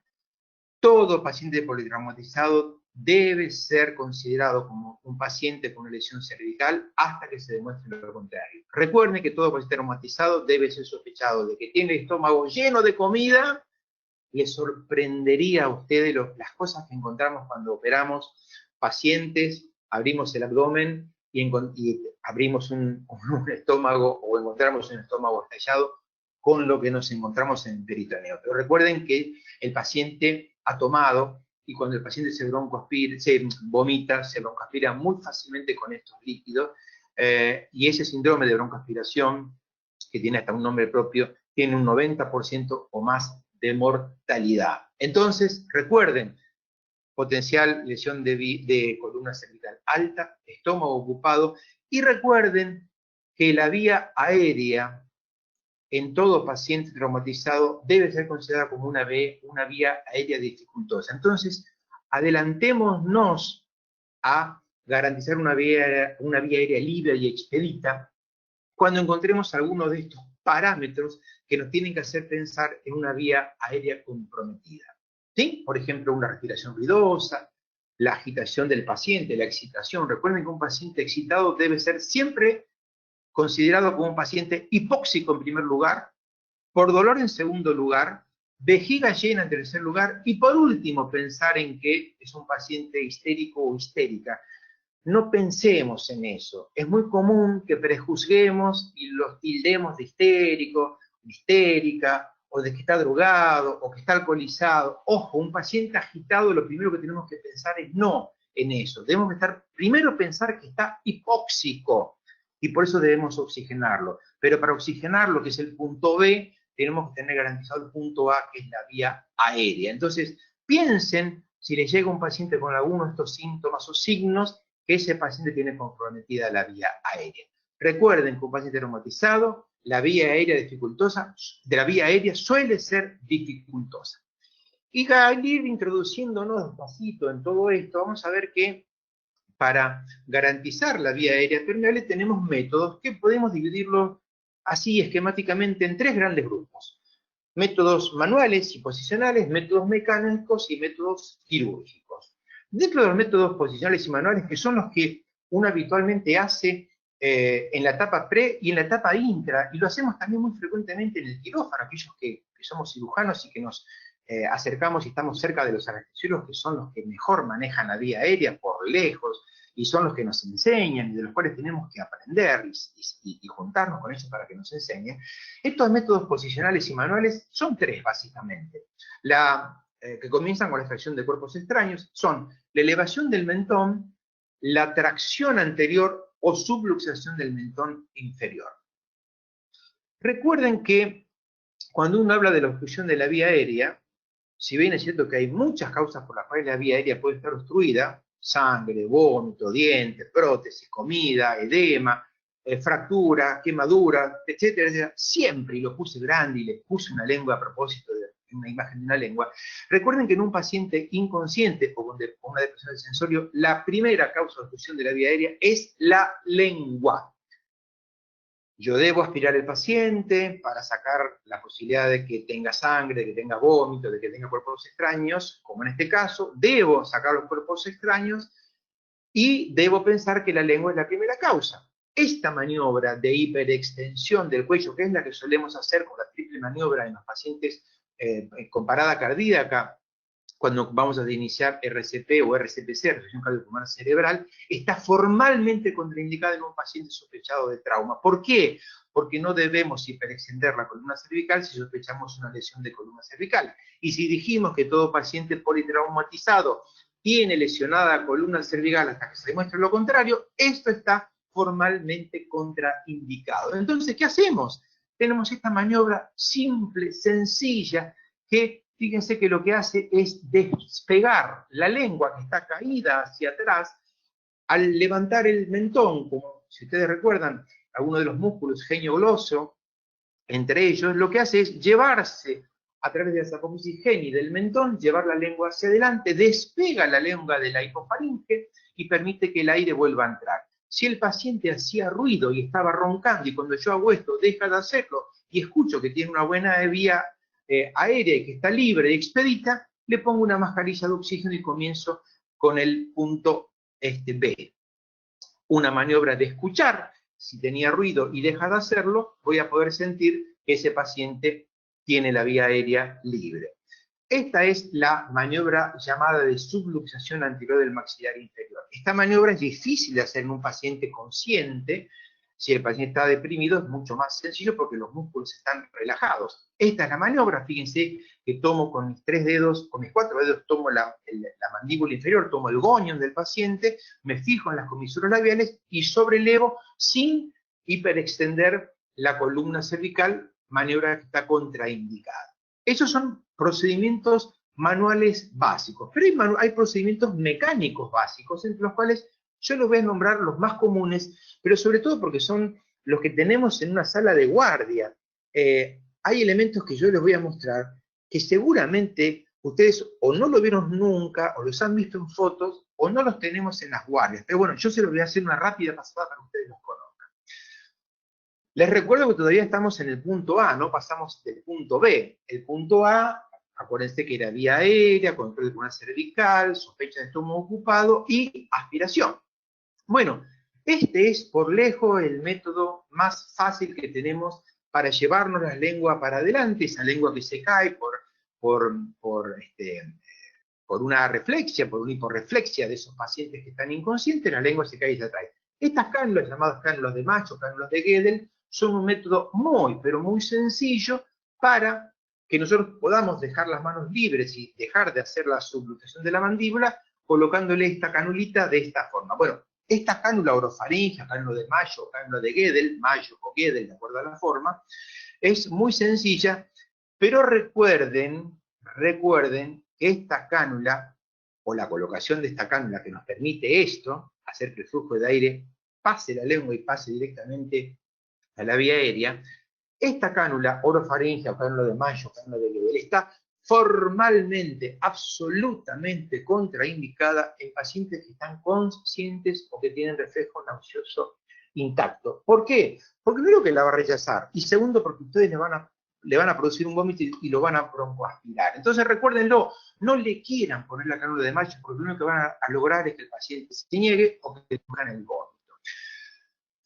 Todo paciente politraumatizado debe ser considerado como un paciente con una lesión cervical hasta que se demuestre lo contrario. Recuerden que todo paciente traumatizado debe ser sospechado de que tiene el estómago lleno de comida. Les sorprendería a ustedes las cosas que encontramos cuando operamos pacientes, abrimos el abdomen y abrimos un estómago o encontramos un estómago estallado con lo que nos encontramos en el peritoneo. Pero recuerden que el paciente ha tomado y cuando el paciente se vomita, se broncoaspira muy fácilmente con estos líquidos y ese síndrome de broncoaspiración, que tiene hasta un nombre propio, tiene un 90% o más de mortalidad. Entonces, recuerden, potencial lesión de columna cervical alta, estómago ocupado, y recuerden que la vía aérea en todo paciente traumatizado debe ser considerada como una vía aérea dificultosa. Entonces, adelantémonos a garantizar una vía aérea libre y expedita cuando encontremos algunos de estos parámetros que nos tienen que hacer pensar en una vía aérea comprometida. ¿Sí? Por ejemplo, una respiración ruidosa, la agitación del paciente, la excitación. Recuerden que un paciente excitado debe ser siempre considerado como un paciente hipóxico en primer lugar, por dolor en segundo lugar, vejiga llena en tercer lugar, y por último pensar en que es un paciente histérico o histérica. No pensemos en eso. Es muy común que prejuzguemos y los tildemos de histérico, de histérica, o de que está drogado, o que está alcoholizado. Ojo, un paciente agitado, lo primero que tenemos que pensar es no en eso. Debemos primero pensar que está hipóxico, y por eso debemos oxigenarlo. Pero para oxigenarlo, que es el punto B, tenemos que tener garantizado el punto A, que es la vía aérea. Entonces, piensen, si les llega un paciente con alguno de estos síntomas o signos, que ese paciente tiene comprometida la vía aérea. Recuerden que un paciente traumatizado, la vía aérea suele ser dificultosa. Y al ir introduciéndonos despacito en todo esto, vamos a ver que para garantizar la vía aérea permeable tenemos métodos que podemos dividirlos así esquemáticamente en tres grandes grupos. Métodos manuales y posicionales, métodos mecánicos y métodos quirúrgicos. Dentro de los métodos posicionales y manuales, que son los que uno habitualmente hace en la etapa pre y en la etapa intra, y lo hacemos también muy frecuentemente en el quirófano, aquellos que somos cirujanos y que nos acercamos y estamos cerca de los anestesiólogos, que son los que mejor manejan la vía aérea por lejos, y son los que nos enseñan y de los cuales tenemos que aprender y juntarnos con ellos para que nos enseñen. Estos métodos posicionales y manuales son tres, básicamente. Que comienzan con la extracción de cuerpos extraños son la elevación del mentón, la tracción anterior o subluxación del mentón inferior. Recuerden que cuando uno habla de la obstrucción de la vía aérea, si bien es cierto que hay muchas causas por las cuales la vía aérea puede estar obstruida, sangre, vómito, dientes, prótesis, comida, edema, fractura, quemadura, etcétera, etcétera, siempre, y lo puse grande y les puse una lengua a propósito de una imagen de una lengua, recuerden que en un paciente inconsciente o con una depresión del sensorio, la primera causa de obstrucción de la vía aérea es la lengua. Yo debo aspirar al paciente para sacar la posibilidad de que tenga sangre, de que tenga vómito, de que tenga cuerpos extraños, como en este caso, debo sacar los cuerpos extraños y debo pensar que la lengua es la primera causa. Esta maniobra de hiperextensión del cuello, que es la que solemos hacer con la triple maniobra en los pacientes con parada cardíaca, cuando vamos a iniciar RCP o RCPC, reducción cardiopulmonar cerebral, está formalmente contraindicada en un paciente sospechado de trauma. ¿Por qué? Porque no debemos hiperextender la columna cervical si sospechamos una lesión de columna cervical. Y si dijimos que todo paciente politraumatizado tiene lesionada la columna cervical hasta que se demuestre lo contrario, esto está formalmente contraindicado. Entonces, ¿qué hacemos? Tenemos esta maniobra simple, sencilla, que fíjense que lo que hace es despegar la lengua que está caída hacia atrás al levantar el mentón, como si ustedes recuerdan, algunos de los músculos genio-gloso, entre ellos, lo que hace es llevarse a través de la apófisis geni del mentón, llevar la lengua hacia adelante, despega la lengua de la hipofaringe y permite que el aire vuelva a entrar. Si el paciente hacía ruido y estaba roncando, y cuando yo hago esto deja de hacerlo, y escucho que tiene una buena vía aérea y que está libre y expedita, le pongo una mascarilla de oxígeno y comienzo con el punto B. Una maniobra de escuchar, si tenía ruido y deja de hacerlo, voy a poder sentir que ese paciente tiene la vía aérea libre. Esta es la maniobra llamada de subluxación anterior del maxilar inferior. Esta maniobra es difícil de hacer en un paciente consciente. Si el paciente está deprimido es mucho más sencillo porque los músculos están relajados. Esta es la maniobra, fíjense que tomo con mis 3 dedos, con mis 4 dedos tomo la mandíbula inferior, tomo el gonion del paciente, me fijo en las comisuras labiales y sobrelevo sin hiperextender la columna cervical, maniobra que está contraindicada. Esos son procedimientos manuales básicos, pero hay procedimientos mecánicos básicos, entre los cuales yo les voy a nombrar los más comunes, pero sobre todo porque son los que tenemos en una sala de guardia. Hay elementos que yo les voy a mostrar que seguramente ustedes o no lo vieron nunca, o los han visto en fotos, o no los tenemos en las guardias. Pero bueno, yo se los voy a hacer una rápida pasada para que ustedes los conozcan. Les recuerdo que todavía estamos en el punto A, no pasamos del punto B. El punto A, acuérdense que era vía aérea, control de pulmón cervical, sospecha de estómago ocupado y aspiración. Bueno, este es por lejos el método más fácil que tenemos para llevarnos la lengua para adelante, esa lengua que se cae por una reflexia, por una hiporreflexia de esos pacientes que están inconscientes, la lengua se cae y se atrae. Estas cánulas, llamadas cánulas de Mayo, cánulas de Gödel, son un método muy, pero muy sencillo para que nosotros podamos dejar las manos libres y dejar de hacer la subluxación de la mandíbula colocándole esta canulita de esta forma. Bueno, esta cánula orofaringea, cánula de Mayo, cánula de Gödel, Mayo o Gödel, de acuerdo a la forma, es muy sencilla, pero recuerden que esta cánula, o la colocación de esta cánula que nos permite esto, hacer que el flujo de aire pase la lengua y pase directamente a la vía aérea, esta cánula orofaringea o cánula de Mayo, cánula de Gödel, está formalmente, absolutamente contraindicada en pacientes que están conscientes o que tienen reflejo nauseoso intacto. ¿Por qué? Porque primero que la va a rechazar, y segundo porque ustedes le van a producir un vómito y lo van a broncoaspirar. Entonces recuérdenlo, no le quieran poner la cánula de Mayo porque lo único que van a lograr es que el paciente se niegue o que le pongan el vómito.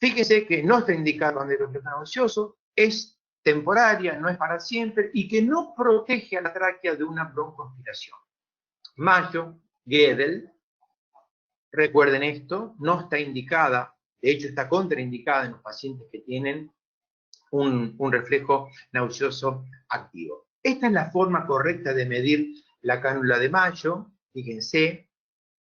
Fíjense que no está indicado ante el reflejo nauseoso, es temporaria, no es para siempre, y que no protege a la tráquea de una broncoaspiración. Mayo, Gödel, recuerden esto, no está indicada, de hecho está contraindicada en los pacientes que tienen un reflejo nauseoso activo. Esta es la forma correcta de medir la cánula de Mayo, fíjense,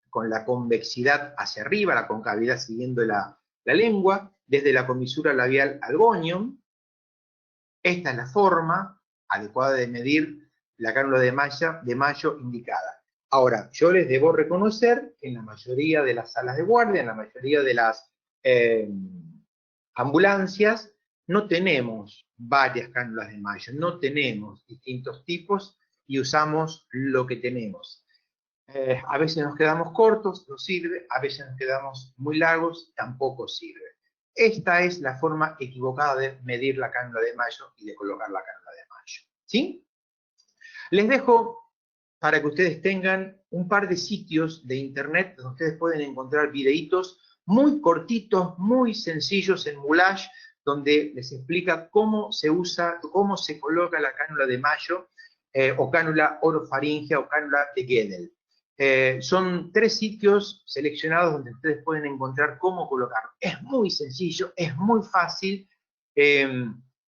con la convexidad hacia arriba, la concavidad siguiendo la lengua, desde la comisura labial al gonion. Esta es la forma adecuada de medir la cánula de Mayo indicada. Ahora, yo les debo reconocer que en la mayoría de las salas de guardia, en la mayoría de las ambulancias, no tenemos varias cánulas de Mayo, no tenemos distintos tipos y usamos lo que tenemos. A veces nos quedamos cortos, no sirve, a veces nos quedamos muy largos, tampoco sirve. Esta es la forma equivocada de medir la cánula de Mayo y de colocar la cánula de Mayo. ¿Sí? Les dejo para que ustedes tengan un par de sitios de internet donde ustedes pueden encontrar videitos muy cortitos, muy sencillos en Moulage, donde les explica cómo se usa, cómo se coloca la cánula de Mayo o cánula orofaringea o cánula de Gödel. Son 3 sitios seleccionados donde ustedes pueden encontrar cómo colocarlo. Es muy sencillo, es muy fácil,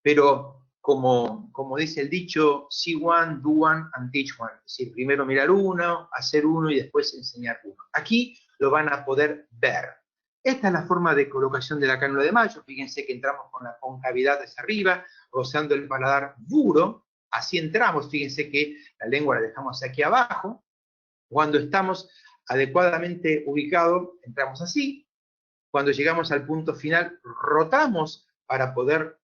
pero como dice el dicho, see one, do one, and teach one. Es decir, primero mirar uno, hacer uno y después enseñar uno. Aquí lo van a poder ver. Esta es la forma de colocación de la cánula de Mayo. Fíjense que entramos con la concavidad hacia arriba, rozando el paladar duro. Así entramos, fíjense que la lengua la dejamos aquí abajo. Cuando estamos adecuadamente ubicados, entramos así. Cuando llegamos al punto final, rotamos para poder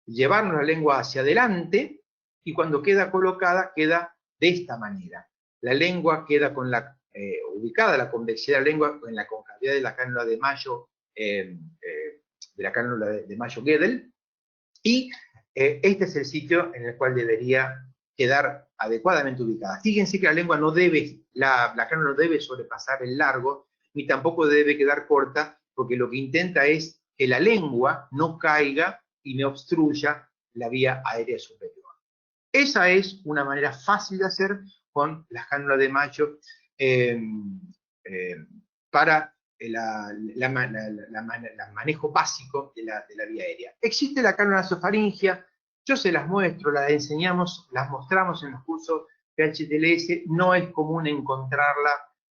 llevarnos la lengua hacia adelante, y cuando queda colocada, queda de esta manera. La lengua queda con ubicada, la convexidad de la lengua en la concavidad de la cánula de Mayo, Gödel, y este es el sitio en el cual debería quedar adecuadamente ubicada. Fíjense que la lengua no debe, la cánula no debe sobrepasar el largo, ni tampoco debe quedar corta, porque lo que intenta es que la lengua no caiga y me obstruya la vía aérea superior. Esa es una manera fácil de hacer con las cánulas de macho para el manejo básico de la vía aérea. Existe la cánula nasofaringia, yo se las muestro, las enseñamos, las mostramos en los cursos PHTLS, no es común encontrarla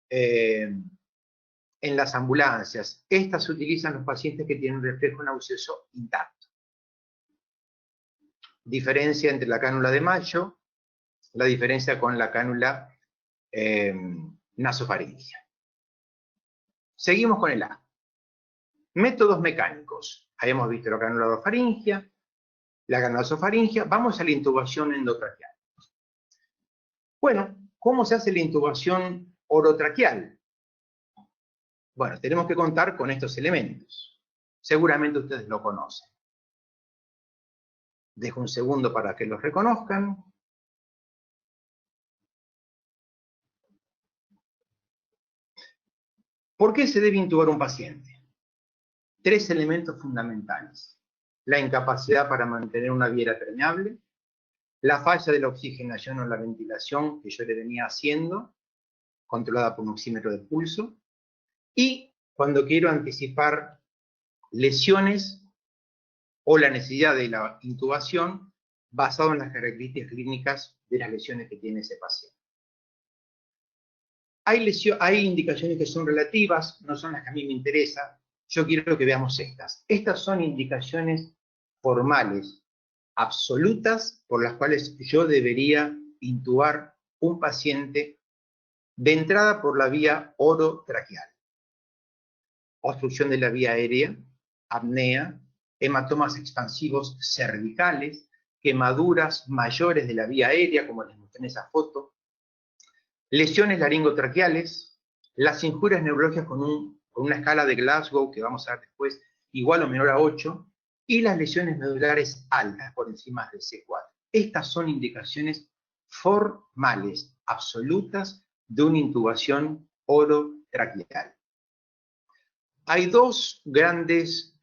en las ambulancias. Estas se utilizan en los pacientes que tienen un reflejo nauseoso intacto. Diferencia entre la cánula de macho, la diferencia con la cánula nasofaringia. Seguimos con el A. Métodos mecánicos. Habíamos visto la cánula orofaringia, la cánula nasofaringia. Vamos a la intubación endotraqueal. Bueno, ¿cómo se hace la intubación orotraqueal? Bueno, tenemos que contar con estos elementos. Seguramente ustedes lo conocen. Dejo un segundo para que los reconozcan. ¿Por qué se debe intubar un paciente? 3 elementos fundamentales. La incapacidad para mantener una vía permeable, la falla de la oxigenación o la ventilación que yo le venía haciendo, controlada por un oxímetro de pulso, y cuando quiero anticipar lesiones o la necesidad de la intubación basado en las características clínicas de las lesiones que tiene ese paciente. Hay indicaciones que son relativas, no son las que a mí me interesan. Yo quiero que veamos estas. Estas son indicaciones formales, absolutas, por las cuales yo debería intubar un paciente de entrada por la vía orotraqueal. Obstrucción de la vía aérea, apnea, hematomas expansivos cervicales, quemaduras mayores de la vía aérea, como les mostré en esa foto, lesiones laringotraqueales, las injurias neurológicas con una escala de Glasgow, que vamos a ver después, igual o menor a 8, y las lesiones medulares altas por encima del C4. Estas son indicaciones formales, absolutas, de una intubación orotraqueal. Hay 2 grandes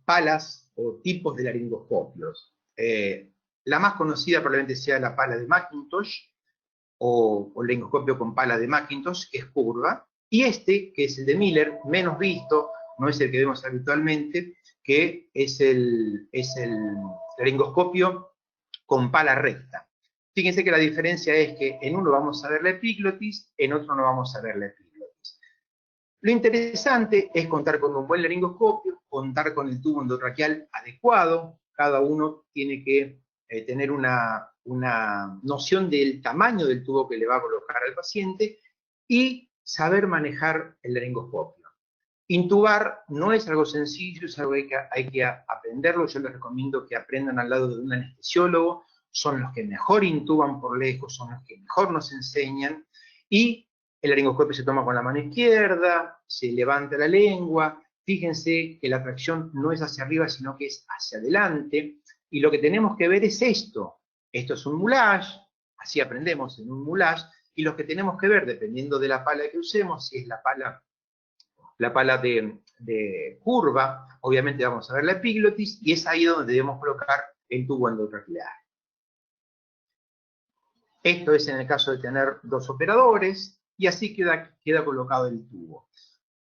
palas o tipos de laringoscopios. La más conocida probablemente sea la pala de Macintosh, o laringoscopio con pala de Macintosh, que es curva, y este, que es el de Miller, menos visto, no es el que vemos habitualmente, que es el laringoscopio con pala recta. Fíjense que la diferencia es que en uno vamos a ver la epiglotis, en otro no vamos a ver la epiglotis. Lo interesante es contar con un buen laringoscopio, contar con el tubo endotraqueal adecuado. Cada uno tiene que tener una noción del tamaño del tubo que le va a colocar al paciente y saber manejar el laringoscopio. Intubar no es algo sencillo, es algo que hay que aprenderlo. Yo les recomiendo que aprendan al lado de un anestesiólogo. Son los que mejor intuban por lejos, son los que mejor nos enseñan. Y el laringoscopio se toma con la mano izquierda, se levanta la lengua. Fíjense que la tracción no es hacia arriba, sino que es hacia adelante. Y lo que tenemos que ver es esto. Esto es un moulage, así aprendemos en un moulage. Y lo que tenemos que ver, dependiendo de la pala que usemos, si es la pala de curva, obviamente vamos a ver la epiglotis, y es ahí donde debemos colocar el tubo endotraqueal. Esto es en el caso de tener 2 operadores, y así queda colocado el tubo.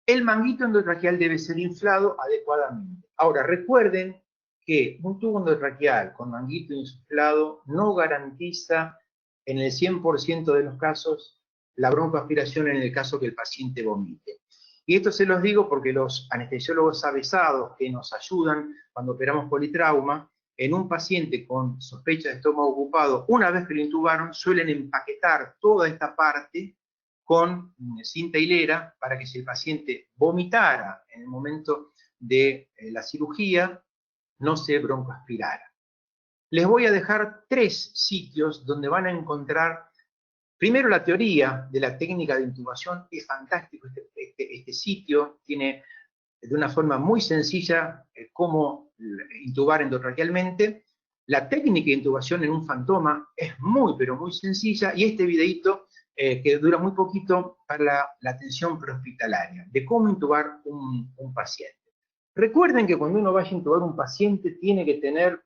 El manguito endotraqueal debe ser inflado adecuadamente. Ahora, recuerden que un tubo endotraqueal con manguito inflado no garantiza en el 100% de los casos la broncoaspiración en el caso que el paciente vomite. Y esto se los digo porque los anestesiólogos avesados que nos ayudan cuando operamos politrauma, en un paciente con sospecha de estómago ocupado, una vez que lo intubaron, suelen empaquetar toda esta parte con cinta hilera para que si el paciente vomitara en el momento de la cirugía, no se broncoaspirara. Les voy a dejar 3 sitios donde van a encontrar. Primero, la teoría de la técnica de intubación. Es fantástico este sitio, tiene de una forma muy sencilla cómo intubar endotraquealmente. La técnica de intubación en un fantoma es muy, pero muy sencilla, y este videito que dura muy poquito para la atención prehospitalaria, de cómo intubar un paciente. Recuerden que cuando uno vaya a intubar un paciente tiene que tener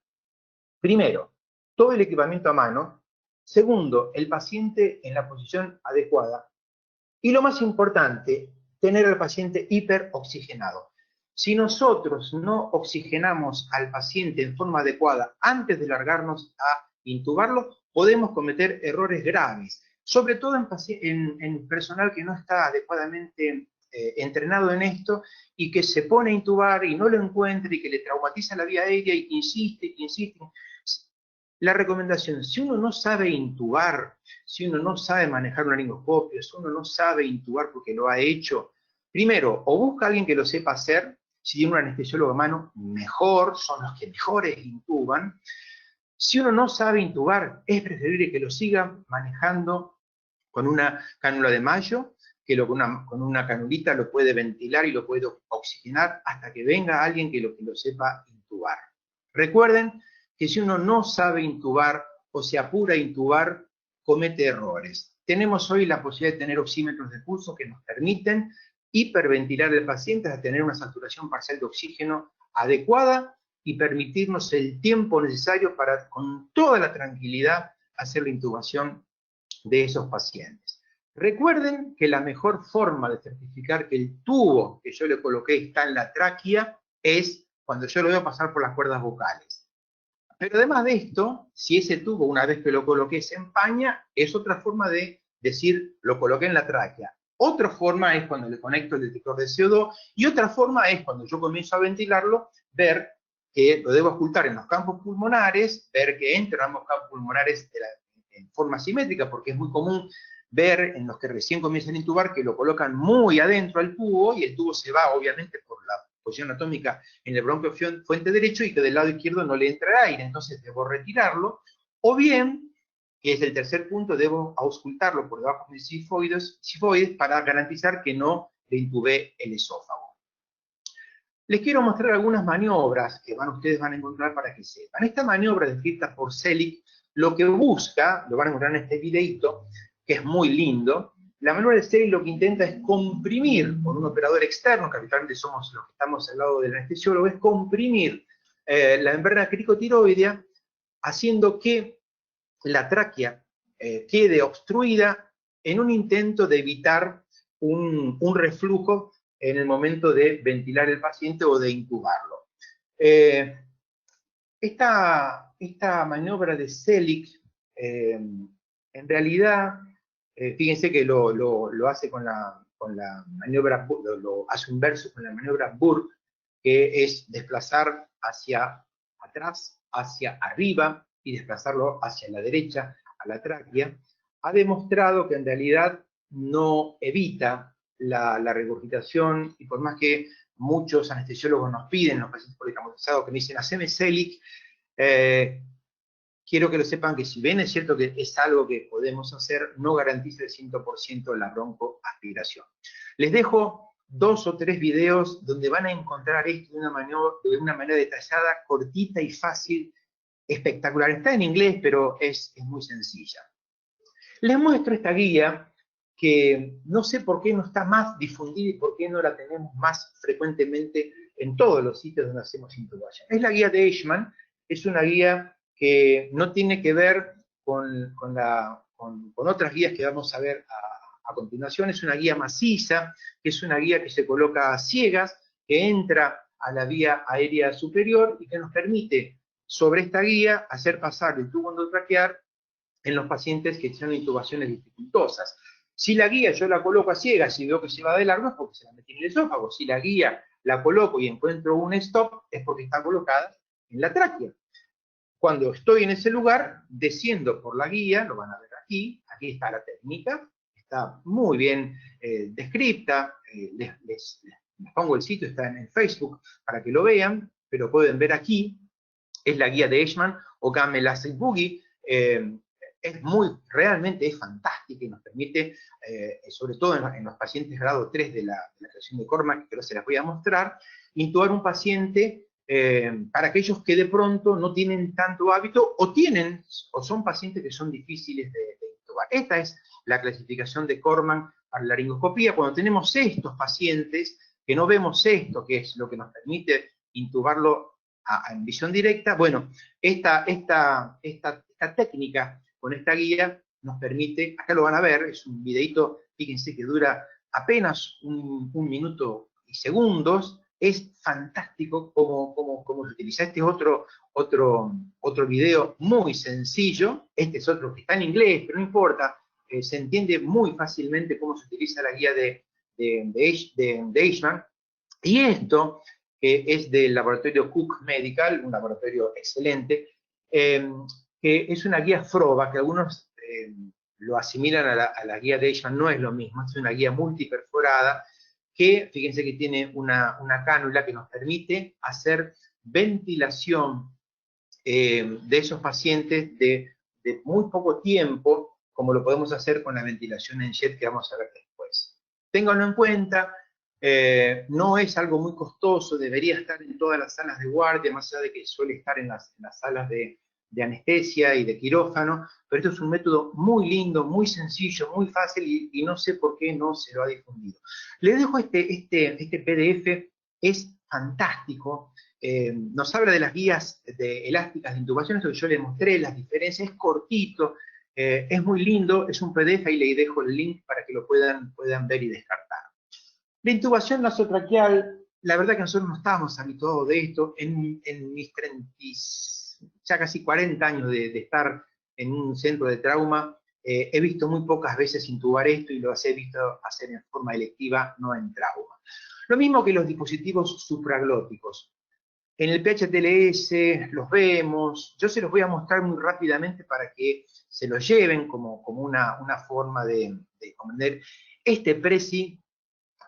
Primero, todo el equipamiento a mano. Segundo, el paciente en la posición adecuada. Y lo más importante, tener al paciente hiperoxigenado. Si nosotros no oxigenamos al paciente en forma adecuada antes de largarnos a intubarlo, podemos cometer errores graves, sobre todo en personal que no está adecuadamente entrenado en esto y que se pone a intubar y no lo encuentra y que le traumatiza la vía aérea y que insiste, que insiste. La recomendación, si uno no sabe intubar, si uno no sabe manejar un laringoscopio, si uno no sabe intubar porque lo ha hecho, primero, o busca a alguien que lo sepa hacer, si tiene un anestesiólogo a mano, mejor, son los que mejores intuban. Si uno no sabe intubar, es preferible que lo siga manejando con una cánula de Mayo, que con una canulita lo puede ventilar y lo puede oxigenar hasta que venga alguien que lo sepa intubar. Recuerden que si uno no sabe intubar o se apura a intubar, comete errores. Tenemos hoy la posibilidad de tener oxímetros de pulso que nos permiten hiperventilar al paciente hasta tener una saturación parcial de oxígeno adecuada y permitirnos el tiempo necesario para, con toda la tranquilidad, hacer la intubación de esos pacientes. Recuerden que la mejor forma de certificar que el tubo que yo le coloqué está en la tráquea es cuando yo lo veo pasar por las cuerdas vocales. Pero además de esto, si ese tubo, una vez que lo coloqué, se empaña, es otra forma de decir, lo coloqué en la tráquea. Otra forma es cuando le conecto el detector de CO2 y otra forma es cuando yo comienzo a ventilarlo, ver que lo debo ocultar en los campos pulmonares, ver que entran ambos campos pulmonares en forma simétrica, porque es muy común ver en los que recién comienzan a intubar que lo colocan muy adentro al tubo y el tubo se va obviamente por la posición anatómica en el bronquio fuente derecho y que del lado izquierdo no le entra aire, entonces debo retirarlo, o bien, que es el tercer punto, debo auscultarlo por debajo del sifoides para garantizar que no le intubé el esófago. Les quiero mostrar algunas maniobras que ustedes van a encontrar para que sepan. Esta maniobra descrita por Selig lo que busca, lo van a encontrar en este videito, que es muy lindo. La maniobra de Selig lo que intenta es comprimir, con un operador externo, que habitualmente somos los que estamos al lado del anestesiólogo, es comprimir la membrana cricotiroidea, haciendo que la tráquea quede obstruida en un intento de evitar un reflujo en el momento de ventilar el paciente o de intubarlo. Esta maniobra de Selig, en realidad, fíjense que lo hace con la maniobra, lo hace un verso con la maniobra Burke, que es desplazar hacia atrás, hacia arriba y desplazarlo hacia la derecha, a la tráquea. Ha demostrado que en realidad no evita la regurgitación, y por más que muchos anestesiólogos nos piden, los pacientes politraumatizados, que me dicen, haceme Selig, quiero que lo sepan que si bien es cierto que es algo que podemos hacer, no garantiza el 100% la broncoaspiración. Les dejo 2 o 3 videos donde van a encontrar esto de una manera detallada, cortita y fácil, espectacular. Está en inglés, pero es muy sencilla. Les muestro esta guía que no sé por qué no está más difundida y por qué no la tenemos más frecuentemente en todos los sitios donde hacemos intubación. Es la guía de Eichmann, es una guía que no tiene que ver con otras guías que vamos a ver a continuación. Es una guía maciza, que es una guía que se coloca a ciegas, que entra a la vía aérea superior y que nos permite, sobre esta guía, hacer pasar el tubo endotraqueal en los pacientes que tienen intubaciones dificultosas. Si la guía yo la coloco a ciegas y veo que se va de largo, es porque se la metí en el esófago. Si la guía la coloco y encuentro un stop, es porque está colocada en la tráquea. Cuando estoy en ese lugar, desciendo por la guía, lo van a ver aquí está la técnica, está muy bien descrita, les pongo el sitio, está en Facebook para que lo vean, pero pueden ver aquí, es la guía de Eichmann, o Camel Acid Boogie, realmente es fantástica y nos permite, sobre todo en los pacientes grado 3 de la creación de Cormack, que ahora se las voy a mostrar, intubar un paciente para aquellos que de pronto no tienen tanto hábito o son pacientes que son difíciles de intubar. Esta es la clasificación de Cormack para la laringoscopía. Cuando tenemos estos pacientes, que no vemos esto, que es lo que nos permite intubarlo en visión directa. Bueno, esta técnica con esta guía nos permite, acá lo van a ver, es un videito, fíjense que dura apenas un minuto y segundos, es fantástico cómo se utiliza. Este es otro video muy sencillo, este es otro que está en inglés, pero no importa, se entiende muy fácilmente cómo se utiliza la guía de Eichmann. Y esto, que es del laboratorio Cook Medical, un laboratorio excelente, que es una guía FROBA, que algunos lo asimilan a la guía de Eichmann, no es lo mismo, es una guía multiperforada, que fíjense que tiene una cánula que nos permite hacer ventilación de esos pacientes de muy poco tiempo, como lo podemos hacer con la ventilación en jet que vamos a ver después. Ténganlo en cuenta, no es algo muy costoso, debería estar en todas las salas de guardia, más allá de que suele estar en las salas de anestesia y de quirófano, pero esto es un método muy lindo, muy sencillo, muy fácil y no sé por qué no se lo ha difundido. Les dejo este PDF, es fantástico, nos habla de las guías elásticas de intubación, esto que yo les mostré, las diferencias, es cortito, es muy lindo, es un PDF, ahí les dejo el link para que lo puedan ver y descartar. La intubación nasotraqueal, la verdad que nosotros no estábamos habituados de esto, en mis 30, ya casi 40 años de estar en un centro de trauma, he visto muy pocas veces intubar esto y lo he visto hacer en forma electiva, no en trauma. Lo mismo que los dispositivos supraglóticos. En el PHTLS los vemos, yo se los voy a mostrar muy rápidamente para que se los lleven como una forma de comprender. Este Prezi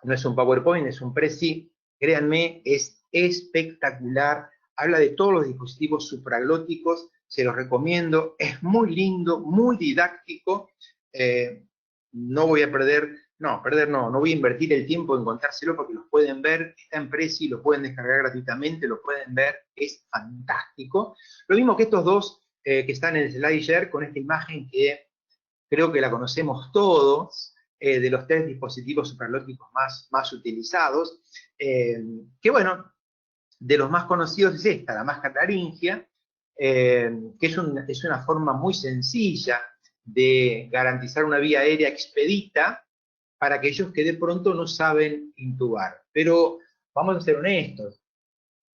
no es un PowerPoint, es un Prezi, créanme, es espectacular, habla de todos los dispositivos supraglóticos, se los recomiendo, es muy lindo, muy didáctico, no voy a no voy a invertir el tiempo en contárselo porque los pueden ver, está en Prezi, lo pueden descargar gratuitamente, lo pueden ver, es fantástico. Lo mismo que estos dos que están en el SlideShare con esta imagen que creo que la conocemos todos, de los 3 dispositivos supraglóticos más utilizados, que bueno, de los más conocidos es esta, la máscara laringia, que es una forma muy sencilla de garantizar una vía aérea expedita para aquellos que de pronto no saben intubar. Pero vamos a ser honestos,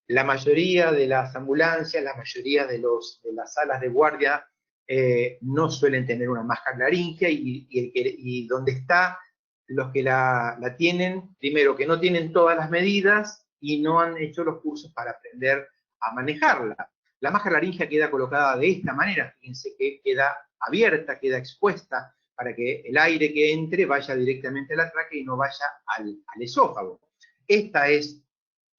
la mayoría de las ambulancias, la mayoría de las salas de guardia no suelen tener una máscara laringia y donde está los que la tienen, primero que no tienen todas las medidas y no han hecho los cursos para aprender a manejarla. La máscara laringia queda colocada de esta manera, fíjense que queda abierta, queda expuesta para que el aire que entre vaya directamente a la tráquea y no vaya al esófago. Esta es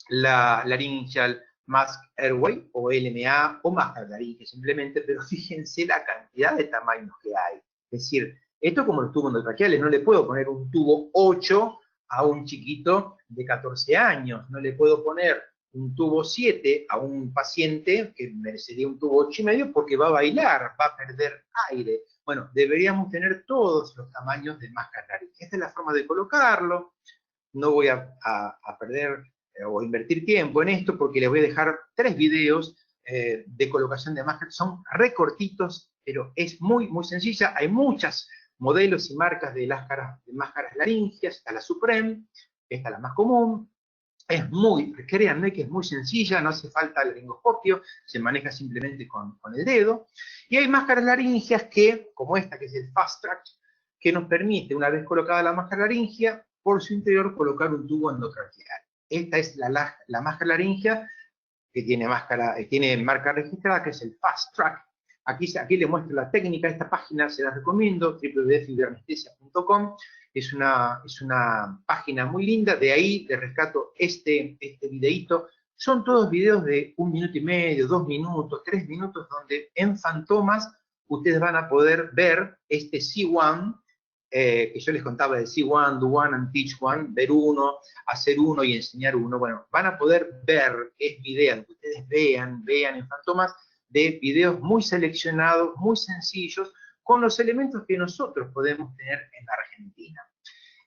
la Laryngeal Mask Airway, o LMA, o máscara laringe simplemente, pero fíjense la cantidad de tamaños que hay. Es decir, esto como los tubos endotraqueales, no le puedo poner un tubo 8 a un chiquito de 14 años, no le puedo poner un tubo 7 a un paciente que merecería un tubo 8,5 porque va a bailar, va a perder aire. Bueno, deberíamos tener todos los tamaños de máscara laringe. Esta es la forma de colocarlo. No voy a perder o invertir tiempo en esto porque les voy a dejar 3 videos de colocación de máscaras. Son recortitos, pero es muy, muy sencilla. Hay muchos modelos y marcas de máscaras laringias. Está la Supreme, esta es la más común. Créanme que es muy sencilla, no hace falta el laringoscopio, se maneja simplemente con el dedo. Y hay máscaras laringias que, como esta que es el Fast Track, que nos permite, una vez colocada la máscara laringia, por su interior colocar un tubo endotraqueal. Esta es la máscara laringia que tiene marca registrada, que es el Fast Track. Aquí les muestro la técnica, esta página se la recomiendo, www.fiberanestesia.com. Es una página muy linda, de ahí les rescato este videito. Son todos videos de 1 minuto y medio, 2 minutos, 3 minutos, donde en Fantomas ustedes van a poder ver este C1, que yo les contaba de C1, Do One and Teach One, ver uno, hacer uno y enseñar uno. Bueno, van a poder ver, es mi idea, que ustedes vean en Fantomas, de videos muy seleccionados, muy sencillos, con los elementos que nosotros podemos tener en la Argentina.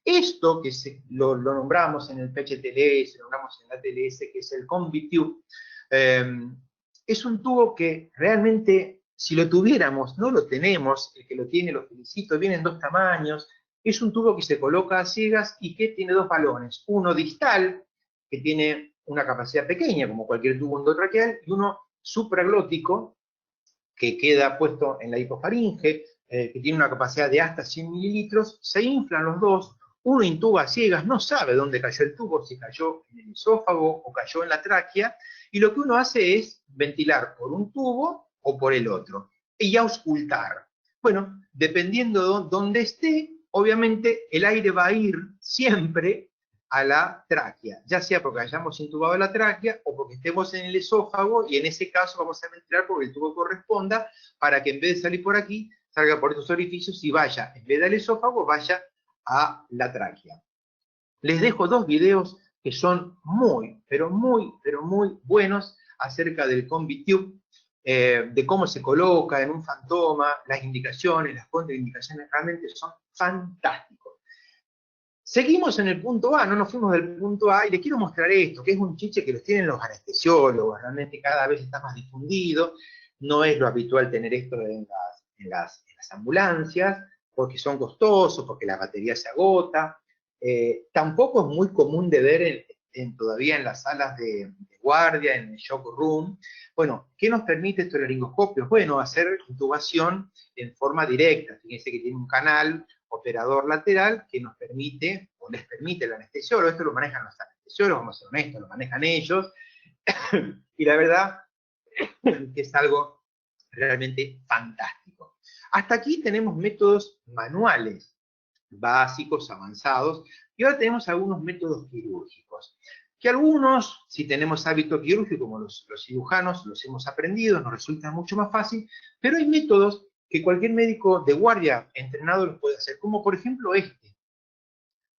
Esto que lo nombramos en el PHTLS, lo nombramos en la TLS, que es el CombiTube, Es un tubo que realmente, si lo tuviéramos, no lo tenemos, el que lo tiene lo felicito, viene en dos tamaños, es un tubo que se coloca a ciegas y que tiene dos balones, uno distal, que tiene una capacidad pequeña, como cualquier tubo endotraqueal, y uno supraglótico, que queda puesto en la hipofaringe, que tiene una capacidad de hasta 100 mililitros, se inflan los dos, uno intuba a ciegas, no sabe dónde cayó el tubo, si cayó en el esófago o cayó en la tráquea, y lo que uno hace es ventilar por un tubo o por el otro, y auscultar. Bueno, dependiendo de dónde esté, obviamente el aire va a ir siempre a la tráquea, ya sea porque hayamos intubado la tráquea o porque estemos en el esófago, y en ese caso vamos a ventilar porque el tubo corresponda, para que en vez de salir por aquí, salga por estos orificios y vaya, en vez del esófago, vaya a la tráquea. Les dejo dos videos que son muy, pero muy, pero muy buenos acerca del CombiTube, de cómo se coloca en un fantoma, las indicaciones, las contraindicaciones, realmente son fantásticos. Seguimos en el punto A, no nos fuimos del punto A, y les quiero mostrar esto, que es un chiche que los tienen los anestesiólogos, realmente cada vez está más difundido, no es lo habitual tener esto en las ambulancias, porque son costosos, porque la batería se agota, tampoco es muy común de ver todavía en las salas de guardia, en el shock room. Bueno, ¿qué nos permite estos laringoscopios? Bueno, hacer intubación en forma directa, fíjense que tiene un canal operador lateral que nos permite, o les permite el anestesiólogo, esto lo manejan los anestesiólogos, vamos a ser honestos, lo manejan ellos, y la verdad que es algo realmente fantástico. Hasta aquí tenemos métodos manuales, básicos, avanzados, y ahora tenemos algunos métodos quirúrgicos, que algunos, si tenemos hábito quirúrgico, como los cirujanos, los hemos aprendido, nos resulta mucho más fácil, pero hay métodos que cualquier médico de guardia entrenado los puede hacer, como por ejemplo este.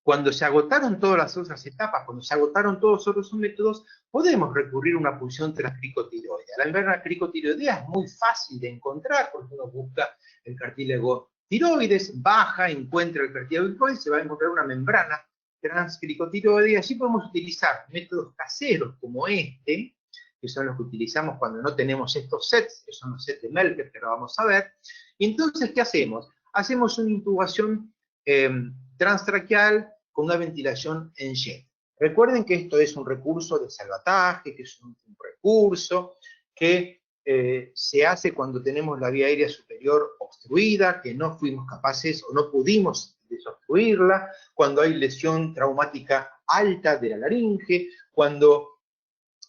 Cuando se agotaron todas las otras etapas, cuando se agotaron todos los otros métodos, podemos recurrir a una punción transcricotiroidea. La membrana cricotiroidea es muy fácil de encontrar, porque uno busca el cartílago tiroides, baja, encuentra el cartílago tiroides, se va a encontrar una membrana transcricotiroidea. Así podemos utilizar métodos caseros como este, que son los que utilizamos cuando no tenemos estos sets, que son los sets de Melker, que lo vamos a ver. Y entonces, ¿qué hacemos? Hacemos una intubación transtraqueal con una ventilación en jet. Recuerden que esto es un recurso de salvataje, que es un recurso que se hace cuando tenemos la vía aérea superior obstruida, que no fuimos capaces o no pudimos desobstruirla, cuando hay lesión traumática alta de la laringe, cuando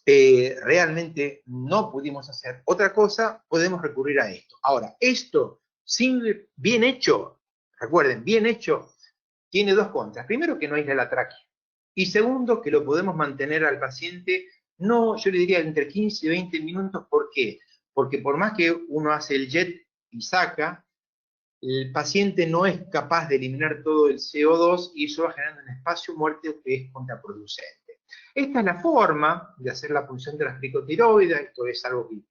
realmente no pudimos hacer otra cosa, podemos recurrir a esto. Ahora, esto, bien hecho, recuerden, bien hecho, tiene dos contras. Primero, que no aísla la tráquea. Y segundo, que lo podemos mantener al paciente, no, yo le diría entre 15 y 20 minutos. ¿Por qué? Porque por más que uno hace el jet y saca, el paciente no es capaz de eliminar todo el CO2 y eso va generando un espacio muerto que es contraproducente. Esta es la forma de hacer la punción de la tricotiroides, esto es algo que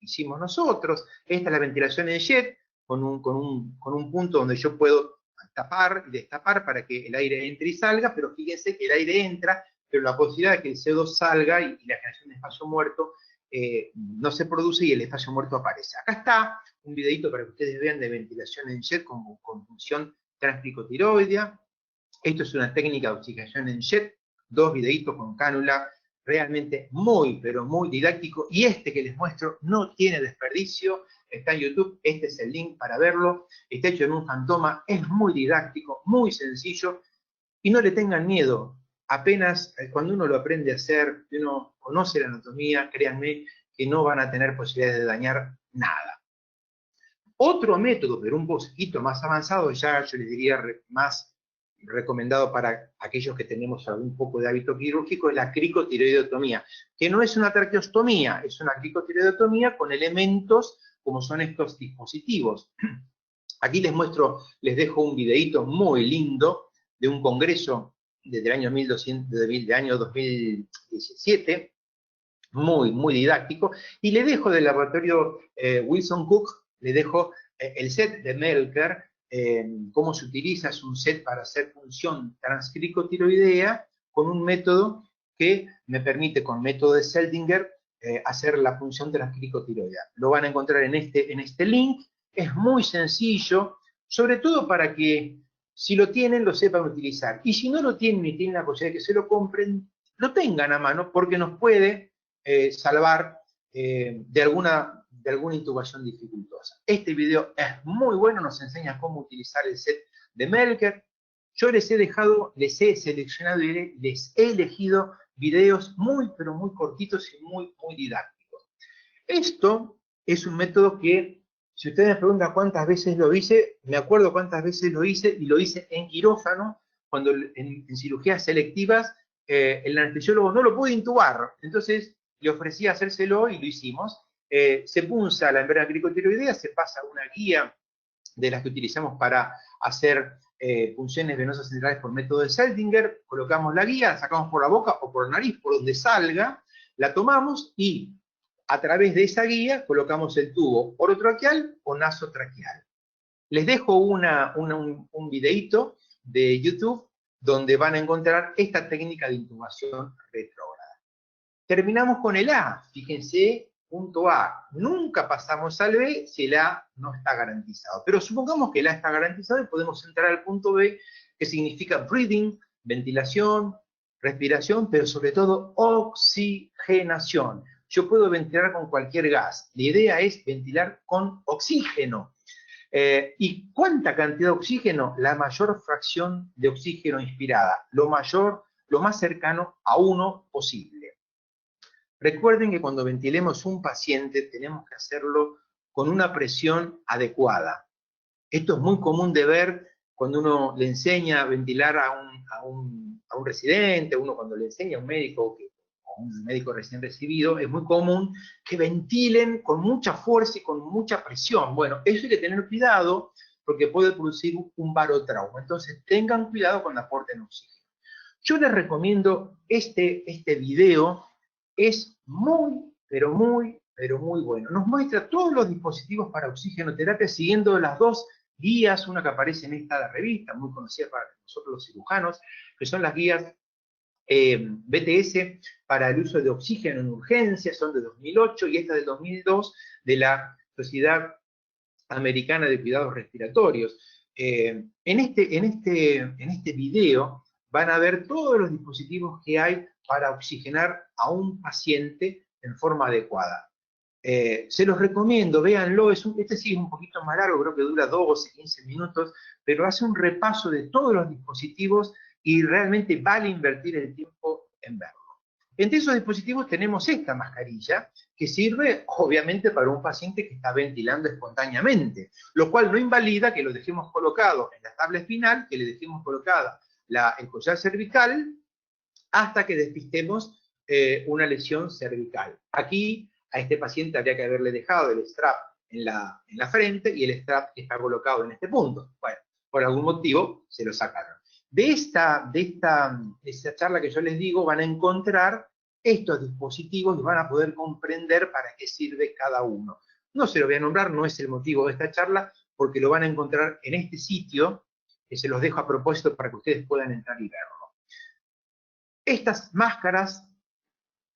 hicimos nosotros. Esta es la ventilación en jet, con un punto donde yo puedo tapar y destapar para que el aire entre y salga, pero fíjense que el aire entra, pero la posibilidad de que el CO2 salga y la generación de espacio muerto no se produce y el espacio muerto aparece. Acá está un videito para que ustedes vean de ventilación en jet con función transcricotiroidea. Esto es una técnica de oxigenación en jet, dos videitos con cánula, realmente muy, pero muy didáctico. Y este que les muestro no tiene desperdicio, está en YouTube, este es el link para verlo. Está hecho en un fantoma, es muy didáctico, muy sencillo, y no le tengan miedo. Apenas cuando uno lo aprende a hacer, uno conoce la anatomía, créanme que no van a tener posibilidades de dañar nada. Otro método, pero un poquito más avanzado, ya yo les diría más recomendado para aquellos que tenemos algún poco de hábito quirúrgico, es la cricotiroidotomía, que no es una traqueostomía, es una cricotiroidotomía con elementos como son estos dispositivos. Aquí les muestro, les dejo un videíto muy lindo de un congreso desde el año 2017, muy, muy didáctico, y le dejo del laboratorio Wilson Cook, le dejo el set de Melker, cómo se utiliza, es un set para hacer función transcricotiroidea con un método que me permite, con método de Seldinger, hacer la punción de la cricotiroidea. Lo van a encontrar en este link. Es muy sencillo, sobre todo para que si lo tienen, lo sepan utilizar. Y si no lo tienen y tienen la posibilidad de que se lo compren, lo tengan a mano, porque nos puede salvar de alguna intubación dificultosa. Este video es muy bueno, nos enseña cómo utilizar el set de Melker. Yo les he seleccionado y les he elegido videos muy, pero muy cortitos y muy, muy didácticos. Esto es un método que, si ustedes me preguntan cuántas veces lo hice, me acuerdo cuántas veces lo hice, y lo hice en quirófano, cuando en cirugías selectivas, el anestesiólogo no lo pudo intubar, entonces le ofrecí hacérselo y lo hicimos. Se punza la membrana cricotiroidea, se pasa una guía de las que utilizamos para hacer punciones venosas centrales por método de Seldinger, colocamos la guía, la sacamos por la boca o por la nariz, por donde salga, la tomamos y a través de esa guía colocamos el tubo orotraqueal o nasotraqueal. Les dejo un videíto de YouTube donde van a encontrar esta técnica de intubación retrógrada. Terminamos con el A, fíjense, punto A. Nunca pasamos al B si el A no está garantizado. Pero supongamos que el A está garantizado y podemos entrar al punto B, que significa breathing, ventilación, respiración, pero sobre todo oxigenación. Yo puedo ventilar con cualquier gas. La idea es ventilar con oxígeno. ¿Y cuánta cantidad de oxígeno? La mayor fracción de oxígeno inspirada. Lo más cercano a 1 posible. Recuerden que cuando ventilemos un paciente tenemos que hacerlo con una presión adecuada. Esto es muy común de ver cuando uno le enseña a ventilar a un residente, uno cuando le enseña a un médico, o un médico recién recibido, es muy común que ventilen con mucha fuerza y con mucha presión. Bueno, eso hay que tener cuidado porque puede producir un barotrauma. Entonces tengan cuidado con el aporte de oxígeno. Yo les recomiendo este video. Es muy, pero muy, pero muy bueno. Nos muestra todos los dispositivos para oxigenoterapia siguiendo las dos guías, una que aparece en esta revista, muy conocida para nosotros los cirujanos, que son las guías BTS para el uso de oxígeno en urgencia, son de 2008, y esta del 2002 de la Sociedad Americana de Cuidados Respiratorios. En este video van a ver todos los dispositivos que hay para oxigenar a un paciente en forma adecuada. Se los recomiendo, véanlo, este sí es un poquito más largo, creo que dura 12, 15 minutos, pero hace un repaso de todos los dispositivos y realmente vale invertir el tiempo en verlo. Entre esos dispositivos tenemos esta mascarilla, que sirve obviamente para un paciente que está ventilando espontáneamente, lo cual no invalida que lo dejemos colocado en la tabla espinal, que le dejemos colocada el collar cervical, hasta que despistemos una lesión cervical. Aquí a este paciente habría que haberle dejado el strap en la frente y el strap está colocado en este punto. Bueno, por algún motivo se lo sacaron. De esta charla que yo les digo van a encontrar estos dispositivos y van a poder comprender para qué sirve cada uno. No se lo voy a nombrar, no es el motivo de esta charla, porque lo van a encontrar en este sitio, que se los dejo a propósito para que ustedes puedan entrar y verlo. Estas máscaras,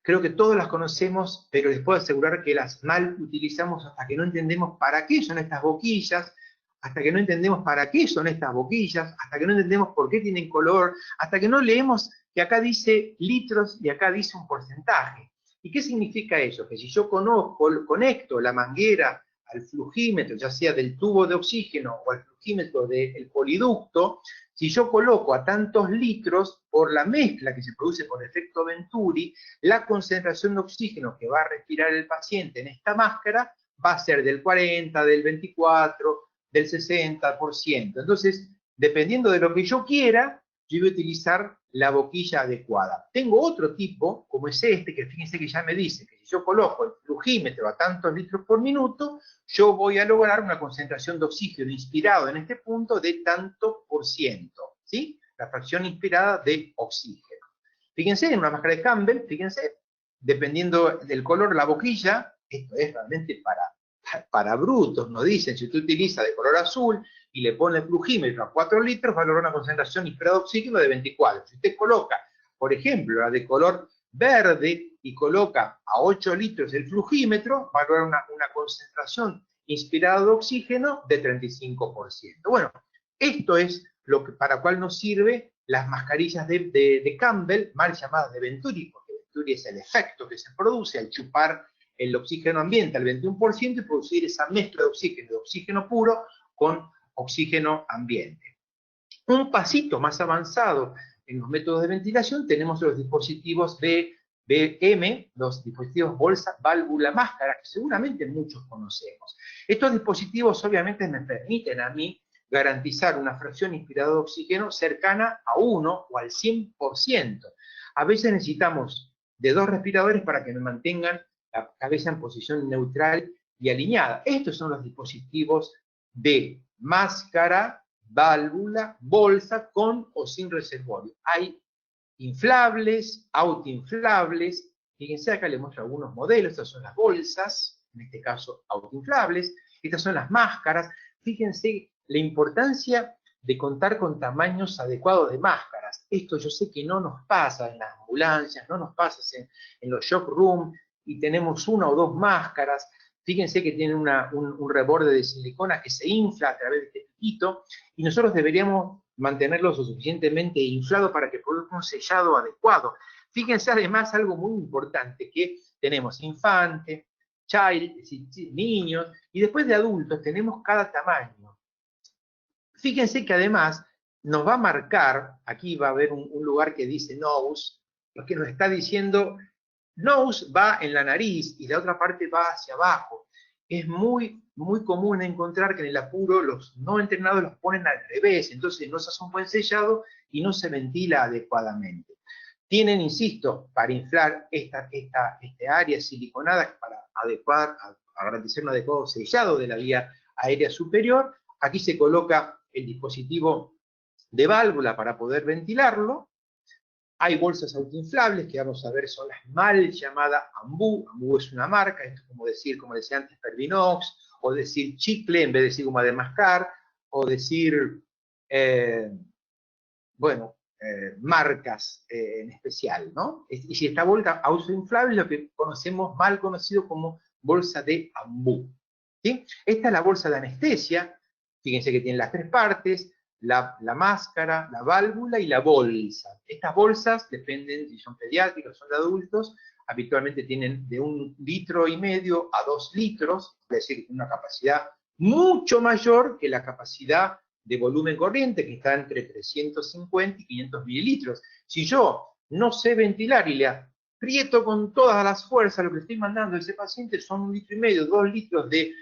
creo que todos las conocemos, pero les puedo asegurar que las mal utilizamos hasta que no entendemos para qué son estas boquillas, hasta que no entendemos para qué son estas boquillas, hasta que no entendemos por qué tienen color, hasta que no leemos que acá dice litros y acá dice un porcentaje. ¿Y qué significa eso? Que si yo conecto la manguera al flujímetro, ya sea del tubo de oxígeno o al flujímetro del poliducto, si yo coloco a tantos litros, por la mezcla que se produce por efecto Venturi, la concentración de oxígeno que va a respirar el paciente en esta máscara va a ser del 40, del 24, del 60%. Entonces, dependiendo de lo que yo quiera, yo voy a utilizar la boquilla adecuada. Tengo otro tipo, como es este, que fíjense que ya me dice que si yo coloco el flujímetro a tantos litros por minuto, yo voy a lograr una concentración de oxígeno inspirado en este punto de tanto por ciento, ¿sí? La fracción inspirada de oxígeno. Fíjense, en una máscara de Campbell, fíjense, dependiendo del color de la boquilla, esto es realmente para brutos, nos dicen, si usted utiliza de color azul y le pone el flujímetro a 4 litros, va a lograr una concentración inspirada de oxígeno de 24. Si usted coloca, por ejemplo, la de color verde y coloca a 8 litros el flujímetro, va a lograr una concentración inspirada de oxígeno de 35%. Bueno, esto es lo que, para cual nos sirve las mascarillas de Campbell, mal llamadas de Venturi, porque Venturi es el efecto que se produce al chupar el oxígeno ambiente al 21% y producir esa mezcla de oxígeno puro con oxígeno ambiente. Un pasito más avanzado en los métodos de ventilación tenemos los dispositivos BM, los dispositivos bolsa, válvula, máscara, que seguramente muchos conocemos. Estos dispositivos obviamente me permiten a mí garantizar una fracción inspirada de oxígeno cercana a 1 o al 100%. A veces necesitamos de 2 respiradores para que me mantengan la cabeza en posición neutral y alineada. Estos son los dispositivos de máscara, válvula, bolsa, con o sin reservorio. Hay inflables, autoinflables. Fíjense, acá les muestro algunos modelos. Estas son las bolsas, en este caso autoinflables. Estas son las máscaras. Fíjense la importancia de contar con tamaños adecuados de máscaras. Esto yo sé que no nos pasa en las ambulancias, no nos pasa en los shock room, y tenemos una o dos máscaras. Fíjense que tienen un reborde de silicona que se infla a través de este piquito, y nosotros deberíamos mantenerlo lo suficientemente inflado para que produzca un sellado adecuado. Fíjense además algo muy importante, que tenemos infante, child, es decir, niños, y después de adultos tenemos cada tamaño. Fíjense que además nos va a marcar, aquí va a haber un lugar que dice nose, porque nos está diciendo, nose va en la nariz y la otra parte va hacia abajo. Es muy común encontrar que en el apuro los no entrenados los ponen al revés, entonces no se hace un buen sellado y no se ventila adecuadamente. Tienen, insisto, para inflar este área siliconada para a garantizar un adecuado sellado de la vía aérea superior. Aquí se coloca el dispositivo de válvula para poder ventilarlo. Hay bolsas autoinflables que vamos a ver son las mal llamadas Ambu. Ambu es una marca, esto es como decir, como decía antes, Pervinox, o decir chicle en vez de decir goma de mascar, o decir, marcas en especial, ¿no? Y si esta bolsa autoinflable es lo que conocemos, mal conocido como bolsa de Ambu. ¿Sí? Esta es la bolsa de anestesia. Fíjense que tiene las tres partes, la máscara, la válvula y la bolsa. Estas bolsas dependen si son pediátricas o son de adultos, habitualmente tienen de 1,5 litros a 2 litros, es decir, una capacidad mucho mayor que la capacidad de volumen corriente, que está entre 350 y 500 mililitros. Si yo no sé ventilar y le aprieto con todas las fuerzas lo que estoy mandando a ese paciente, son 1,5 litros, 2 litros de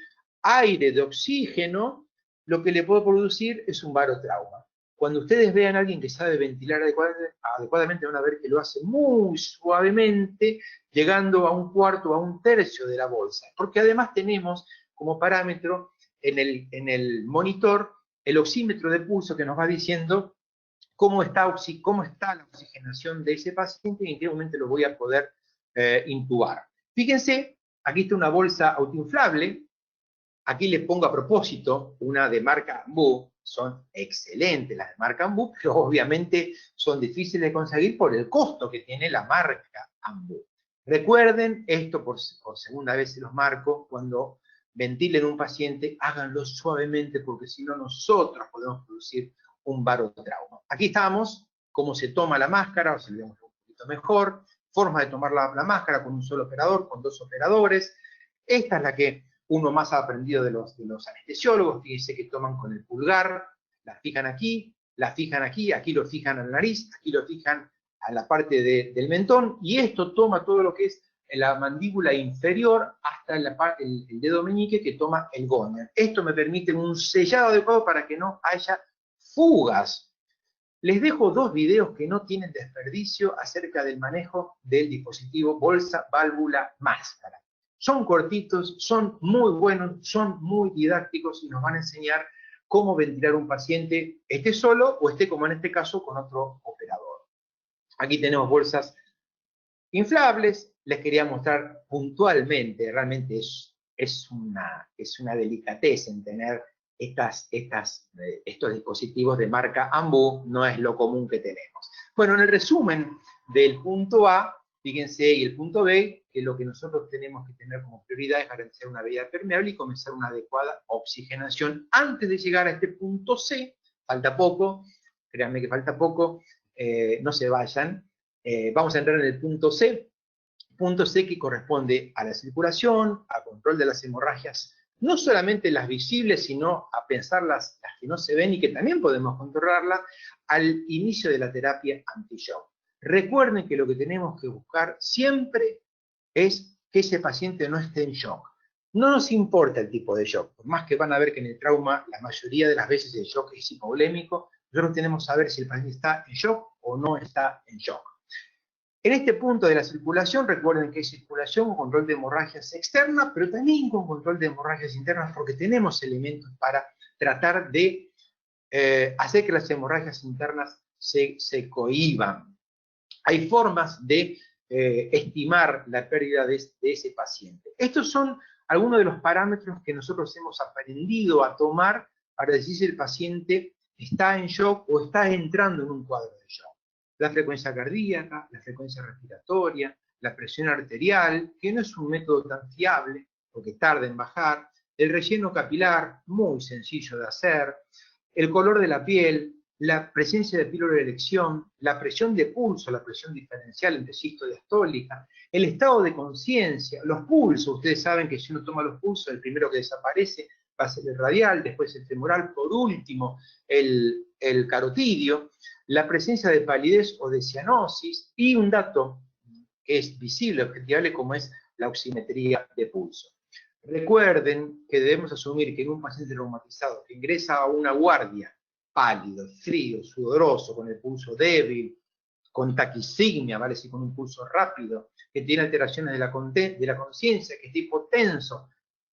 aire, de oxígeno, lo que le puede producir es un barotrauma. Cuando ustedes vean a alguien que sabe ventilar adecuadamente, van a ver que lo hace muy suavemente, llegando a 1/4 o a 1/3 de la bolsa. Porque además tenemos como parámetro en el monitor el oxímetro de pulso que nos va diciendo cómo está la oxigenación de ese paciente y en qué momento lo voy a poder intubar. Fíjense, aquí está una bolsa autoinflable. Aquí les pongo a propósito una de marca Ambu. Son excelentes las de marca Ambu, pero obviamente son difíciles de conseguir por el costo que tiene la marca Ambu. Recuerden, esto por segunda vez se los marco, cuando ventilen un paciente, háganlo suavemente, porque si no nosotros podemos producir un barotrauma. Aquí estamos, cómo se toma la máscara, o si lo vemos un poquito mejor, forma de tomar la máscara con un solo operador, con 2 operadores. Esta es la que uno más ha aprendido de los anestesiólogos. Fíjense que toman con el pulgar, la fijan aquí lo fijan en la nariz, aquí lo fijan a la parte del mentón, y esto toma todo lo que es la mandíbula inferior hasta el dedo meñique, que toma el góner. Esto me permite un sellado adecuado para que no haya fugas. Les dejo 2 videos que no tienen desperdicio acerca del manejo del dispositivo bolsa, válvula, máscara. Son cortitos, son muy buenos, son muy didácticos y nos van a enseñar cómo ventilar un paciente, esté solo o esté, como en este caso, con otro operador. Aquí tenemos bolsas inflables. Les quería mostrar puntualmente, realmente es una delicatez en tener estos dispositivos de marca Ambu, no es lo común que tenemos. Bueno, en el resumen del punto A, Fíjense, y el punto B, que lo que nosotros tenemos que tener como prioridad es garantizar una vía permeable y comenzar una adecuada oxigenación antes de llegar a este punto C. Falta poco, créanme que falta poco, no se vayan. Vamos a entrar en el punto C. Punto C que corresponde a la circulación, a control de las hemorragias, no solamente las visibles, sino a pensar las que no se ven y que también podemos controlarlas, al inicio de la terapia anti-shock. Recuerden que lo que tenemos que buscar siempre es que ese paciente no esté en shock. No nos importa el tipo de shock, por más que van a ver que en el trauma la mayoría de las veces el shock es hipovolémico, nosotros tenemos que saber si el paciente está en shock o no está en shock. En este punto de la circulación, recuerden que hay circulación con control de hemorragias externas, pero también con control de hemorragias internas, porque tenemos elementos para tratar de hacer que las hemorragias internas se cohíban. Hay formas de estimar la pérdida de ese paciente. Estos son algunos de los parámetros que nosotros hemos aprendido a tomar para decir si el paciente está en shock o está entrando en un cuadro de shock. La frecuencia cardíaca, la frecuencia respiratoria, la presión arterial, que no es un método tan fiable porque tarda en bajar, el relleno capilar, muy sencillo de hacer, el color de la piel, la presencia de pílora de erección, la presión de pulso, la presión diferencial entre sístole y diastólica, el estado de conciencia, los pulsos. Ustedes saben que si uno toma los pulsos, el primero que desaparece va a ser el radial, después el femoral, por último el carotidio, la presencia de palidez o de cianosis y un dato que es visible, objetivable, como es la oximetría de pulso. Recuerden que debemos asumir que en un paciente traumatizado que ingresa a una guardia, pálido, frío, sudoroso, con el pulso débil, con taquisigmia, ¿vale? Sí, con un pulso rápido, que tiene alteraciones de la conciencia, que está hipotenso,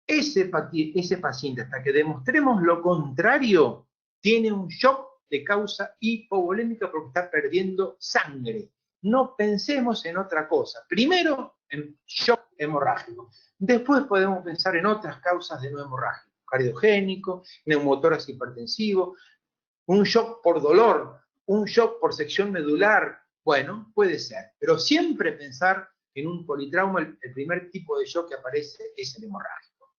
ese paciente, hasta que demostremos lo contrario, tiene un shock de causa hipovolémica porque está perdiendo sangre. No pensemos en otra cosa. Primero, en shock hemorrágico. Después podemos pensar en otras causas de no hemorrágico. Cardiogénico, neumotórax hipertensivo, un shock por dolor, un shock por sección medular. Bueno, puede ser. Pero siempre pensar en un politrauma, el primer tipo de shock que aparece es el hemorrágico.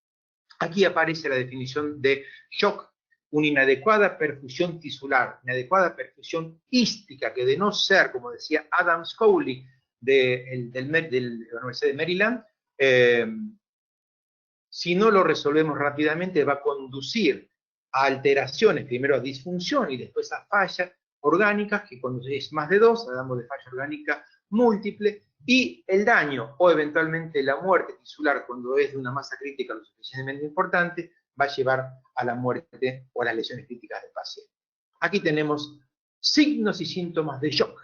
Aquí aparece la definición de shock: una inadecuada perfusión tisular, inadecuada perfusión ística, que de no ser, como decía Adam Scowley de la Universidad de Maryland, si no lo resolvemos rápidamente va a conducir a alteraciones, primero a disfunción y después a fallas orgánicas, que cuando es más de dos, hablamos de falla orgánica múltiple, y el daño o eventualmente la muerte tisular cuando es de una masa crítica lo suficientemente importante, va a llevar a la muerte o a las lesiones críticas del paciente. Aquí tenemos signos y síntomas de shock,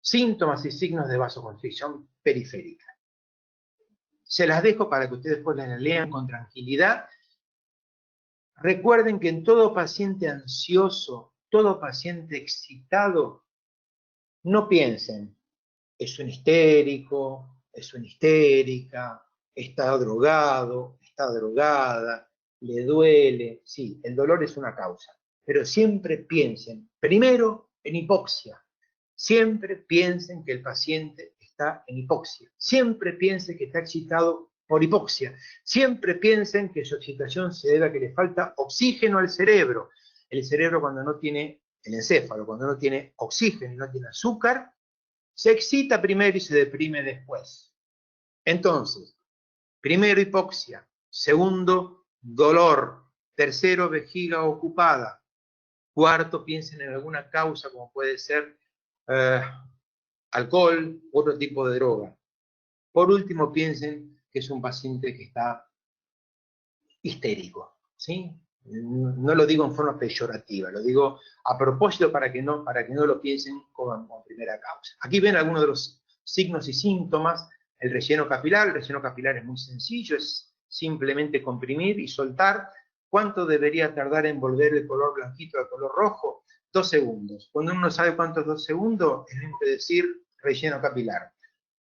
síntomas y signos de vasoconstricción periférica. Se las dejo para que ustedes después las lean con tranquilidad. Recuerden que en todo paciente ansioso, todo paciente excitado, no piensen, es un histérico, es una histérica, está drogado, está drogada, le duele. Sí, el dolor es una causa, pero siempre piensen, primero, en hipoxia. Siempre piensen que el paciente está en hipoxia. Siempre piensen que está excitado por hipoxia. Siempre piensen que su excitación se debe a que le falta oxígeno al cerebro. El cerebro, cuando no tiene, el encéfalo, cuando no tiene oxígeno y no tiene azúcar, se excita primero y se deprime después. Entonces, primero hipoxia, segundo dolor, tercero vejiga ocupada, cuarto piensen en alguna causa como puede ser alcohol, otro tipo de droga. Por último, piensen que es un paciente que está histérico, ¿sí? No lo digo en forma peyorativa, lo digo a propósito para que no lo piensen como primera causa. Aquí ven algunos de los signos y síntomas. El relleno capilar es muy sencillo, es simplemente comprimir y soltar. ¿Cuánto debería tardar en volver el color blanquito al color rojo? 2 segundos. Cuando uno no sabe cuánto es 2 segundos, es lo mismo que decir relleno capilar.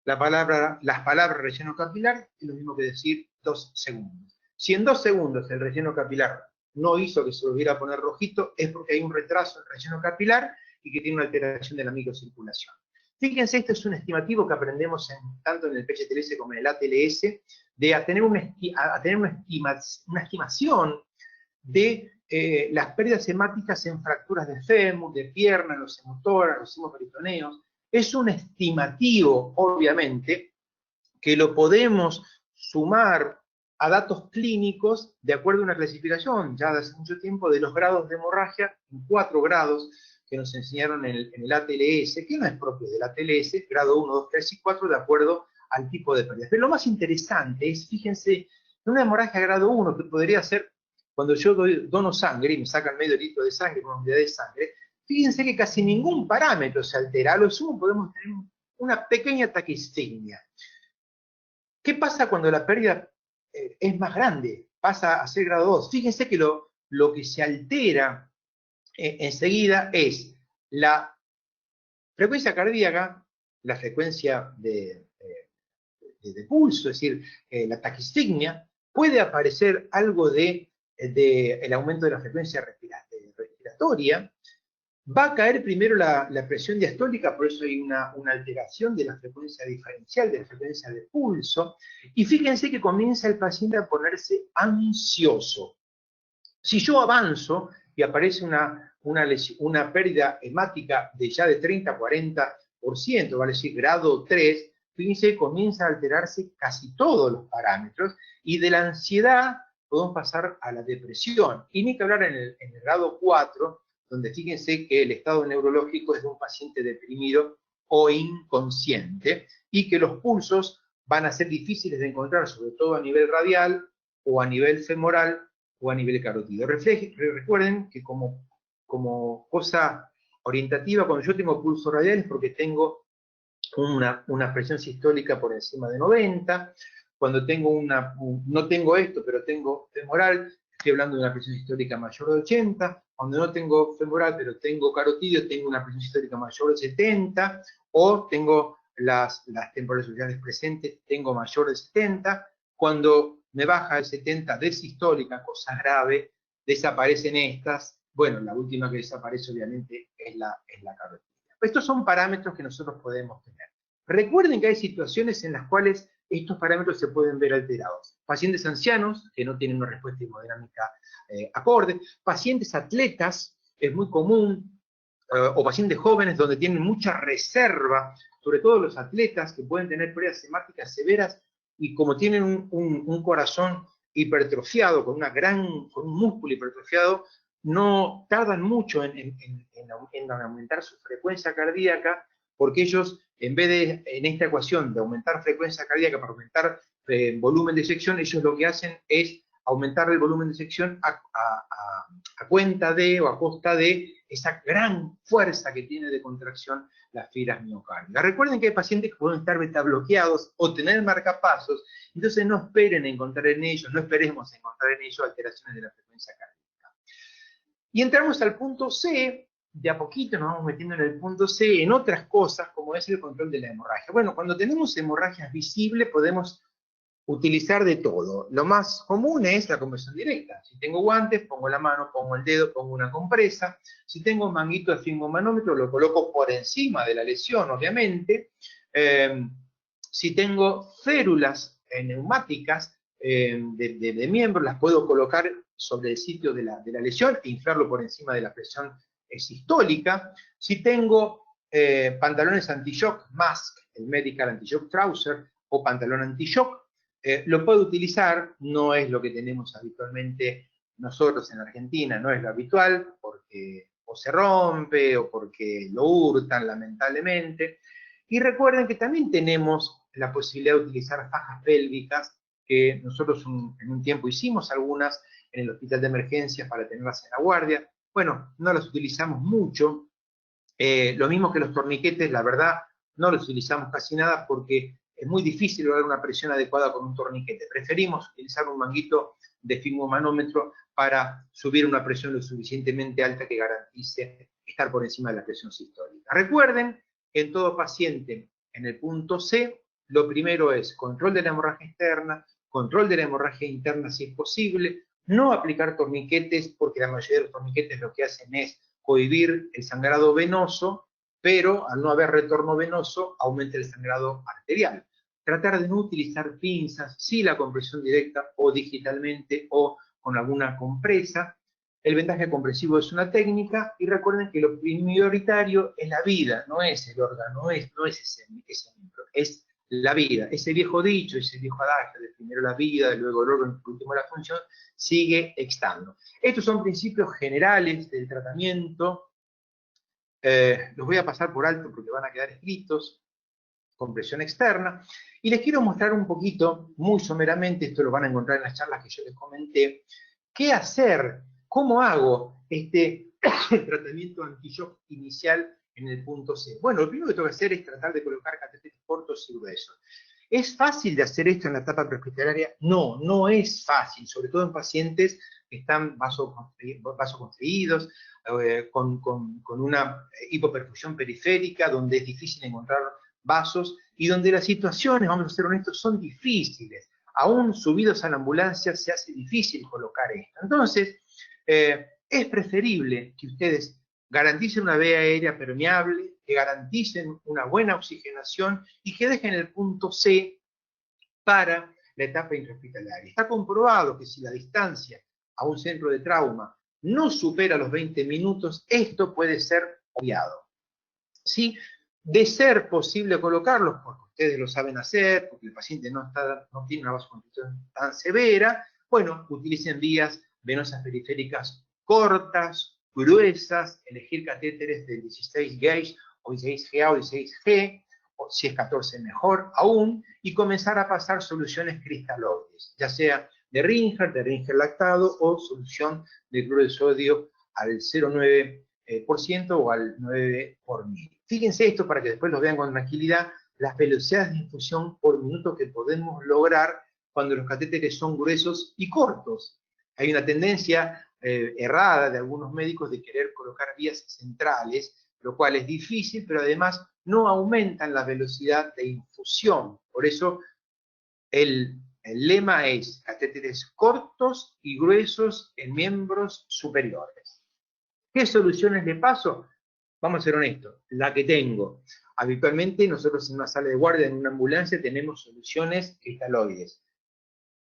Las palabras relleno capilar es lo mismo que decir 2 segundos. Si en 2 segundos el relleno capilar no hizo que se volviera a poner rojito, es porque hay un retraso en el relleno capilar y que tiene una alteración de la microcirculación. Fíjense, esto es un estimativo que aprendemos tanto en el PHTLS como en el ATLS, de a tener una estimación de las pérdidas hemáticas en fracturas de fémur, de pierna, los hemotórax, los hemoperitoneos. Es un estimativo, obviamente, que lo podemos sumar a datos clínicos de acuerdo a una clasificación ya de hace mucho tiempo de los grados de hemorragia, en 4 grados que nos enseñaron en el ATLS, que no es propio del ATLS, grado 1, 2, 3 y 4, de acuerdo al tipo de pérdida. Pero lo más interesante es, fíjense, una hemorragia grado 1, que podría ser cuando yo dono sangre y me sacan medio litro de sangre con unidad de sangre, fíjense que casi ningún parámetro se altera. A lo sumo podemos tener una pequeña taquistigmia. ¿Qué pasa cuando la pérdida es más grande? Pasa a ser grado 2. Fíjense que lo que se altera enseguida es la frecuencia cardíaca, la frecuencia de pulso, es decir, la taquistigmia. Puede aparecer algo de el aumento de la frecuencia respiratoria. Va a caer primero la presión diastólica, por eso hay una alteración de la frecuencia diferencial, de la frecuencia de pulso. Y fíjense que comienza el paciente a ponerse ansioso. Si yo avanzo y aparece una pérdida hemática de ya de 30 a 40%, vale decir grado 3, fíjense que comienza a alterarse casi todos los parámetros, y de la ansiedad podemos pasar a la depresión. Y ni que hablar en el grado 4, donde fíjense que el estado neurológico es de un paciente deprimido o inconsciente, y que los pulsos van a ser difíciles de encontrar, sobre todo a nivel radial, o a nivel femoral, o a nivel carótido. Recuerden que como cosa orientativa, cuando yo tengo pulso radial es porque tengo una presión sistólica por encima de 90, cuando tengo no tengo esto, pero tengo femoral, estoy hablando de una presión sistólica mayor de 80, cuando no tengo femoral, pero tengo carotidio, tengo una presión sistólica mayor de 70, o tengo las temporales sociales presentes, tengo mayor de 70, cuando me baja de 70 de sistólica, cosa grave, desaparecen estas. Bueno, la última que desaparece obviamente es la carotidia. Estos son parámetros que nosotros podemos tener. Recuerden que hay situaciones en las cuales estos parámetros se pueden ver alterados. Pacientes ancianos que no tienen una respuesta hemodinámica acorde, pacientes atletas, es muy común, o pacientes jóvenes donde tienen mucha reserva, sobre todo los atletas que pueden tener pérdidas hemáticas severas y como tienen un corazón hipertrofiado, con un músculo hipertrofiado, no tardan mucho en aumentar su frecuencia cardíaca, porque ellos, en vez de, en esta ecuación de aumentar frecuencia cardíaca para aumentar volumen de eyección, ellos lo que hacen es aumentar el volumen de eyección a cuenta de, o a costa de, esa gran fuerza que tiene de contracción las fibras miocárdicas. Recuerden que hay pacientes que pueden estar beta bloqueados o tener marcapasos, entonces no esperen encontrar en ellos, no esperemos encontrar en ellos alteraciones de la frecuencia cardíaca. Y entramos al punto C, de a poquito nos vamos metiendo en el punto C, en otras cosas, como es el control de la hemorragia. Bueno, cuando tenemos hemorragias visibles podemos utilizar de todo. Lo más común es la compresión directa. Si tengo guantes, pongo la mano, pongo el dedo, pongo una compresa. Si tengo un manguito de esfigmomanómetro, lo coloco por encima de la lesión, obviamente. Si tengo férulas neumáticas de miembros, las puedo colocar sobre el sitio de la lesión e inflarlo por encima de la presión sistólica. Si tengo pantalones anti-shock, mask, el medical anti-shock trouser o pantalón anti-shock, lo puedo utilizar, no es lo que tenemos habitualmente nosotros en Argentina, no es lo habitual, porque o se rompe o porque lo hurtan, lamentablemente. Y recuerden que también tenemos la posibilidad de utilizar fajas pélvicas, que nosotros en un tiempo hicimos algunas en el hospital de emergencias para tenerlas en la guardia. Bueno, no las utilizamos mucho. Lo mismo que los torniquetes, la verdad, no los utilizamos casi nada porque es muy difícil lograr una presión adecuada con un torniquete. Preferimos utilizar un manguito de esfigmomanómetro para subir una presión lo suficientemente alta que garantice estar por encima de la presión sistólica. Recuerden que en todo paciente, en el punto C, lo primero es control de la hemorragia externa, control de la hemorragia interna si es posible, no aplicar torniquetes porque la mayoría de los torniquetes lo que hacen es cohibir el sangrado venoso pero al no haber retorno venoso, aumenta el sangrado arterial. Tratar de no utilizar pinzas, sí la compresión directa o digitalmente o con alguna compresa. El vendaje compresivo es una técnica y recuerden que lo prioritario es la vida, no es el órgano, no es ese miembro, es la vida. Ese viejo dicho, ese viejo adagio de primero la vida, luego el órgano, por último la función, sigue estando. Estos son principios generales del tratamiento. Los voy a pasar por alto porque van a quedar escritos. Compresión externa. Y les quiero mostrar un poquito, muy someramente, esto lo van a encontrar en las charlas que yo les comenté, qué hacer, cómo hago este tratamiento anti-shock inicial en el punto C. Bueno, lo primero que tengo que hacer es tratar de colocar catéteres cortos y gruesos. ¿Es fácil de hacer esto en la etapa prehospitalaria? No, no es fácil, sobre todo en pacientes que están vasoconstriídos, con una hipoperfusión periférica, donde es difícil encontrar vasos y donde las situaciones, vamos a ser honestos, son difíciles. Aún subidos a la ambulancia se hace difícil colocar esto. Entonces, es preferible que ustedes garanticen una vía aérea permeable, que garanticen una buena oxigenación y que dejen el punto C para la etapa intrahospitalaria. Está comprobado que si la distancia a un centro de trauma no supera los 20 minutos, esto puede ser obviado. ¿Sí? De ser posible colocarlos, porque ustedes lo saben hacer, porque el paciente no tiene una vasoconstricción tan severa, bueno, utilicen vías venosas periféricas cortas, gruesas, elegir catéteres de 16 gauge o 16GA o 16G, o si es 14 mejor aún, y comenzar a pasar soluciones cristaloides, ya sea de Ringer lactado o solución de cloruro de sodio al 0,9% o al 9 por mil. Fíjense esto para que después lo vean con tranquilidad, las velocidades de infusión por minuto que podemos lograr cuando los catéteres son gruesos y cortos. Hay una tendencia errada de algunos médicos de querer colocar vías centrales, lo cual es difícil, pero además no aumentan la velocidad de infusión. Por eso el lema es catéteres cortos y gruesos en miembros superiores. ¿Qué soluciones le paso? Vamos a ser honestos, la que tengo. Habitualmente nosotros en una sala de guardia, en una ambulancia, tenemos soluciones cristaloides.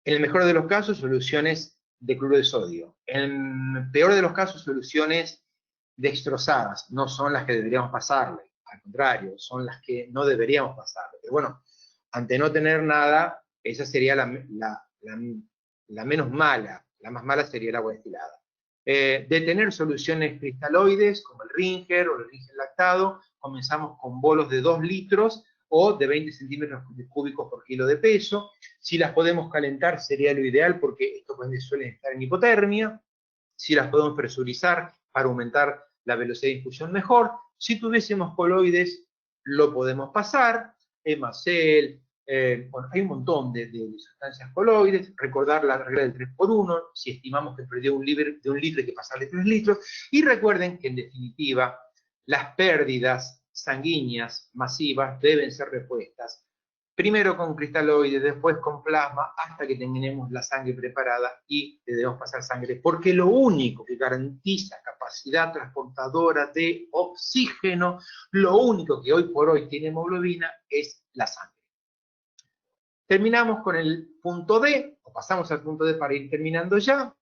En el mejor de los casos, soluciones de cloruro de sodio. En el peor de los casos, soluciones destrozadas. No son las que deberíamos pasarle. Al contrario, son las que no deberíamos pasarle. Pero bueno, ante no tener nada, esa sería la menos mala. La más mala sería el agua destilada. De tener soluciones cristaloides, como el Ringer o el Ringer lactado, comenzamos con bolos de 2 litros o de 20 centímetros cúbicos por kilo de peso. Si las podemos calentar sería lo ideal porque estos pacientes suelen estar en hipotermia. Si las podemos presurizar para aumentar la velocidad de infusión mejor. Si tuviésemos coloides, lo podemos pasar. Hemacel, bueno, hay un montón de sustancias coloides. Recordar la regla del 3x1, si estimamos que perdió de un litro hay que pasarle 3 litros. Y recuerden que en definitiva las pérdidas sanguíneas masivas deben ser repuestas. Primero con cristaloides, después con plasma, hasta que tengamos la sangre preparada y le debemos pasar sangre, porque lo único que garantiza capacidad transportadora de oxígeno, lo único que hoy por hoy tiene hemoglobina es la sangre. Terminamos con el punto D, o pasamos al punto D para ir terminando ya.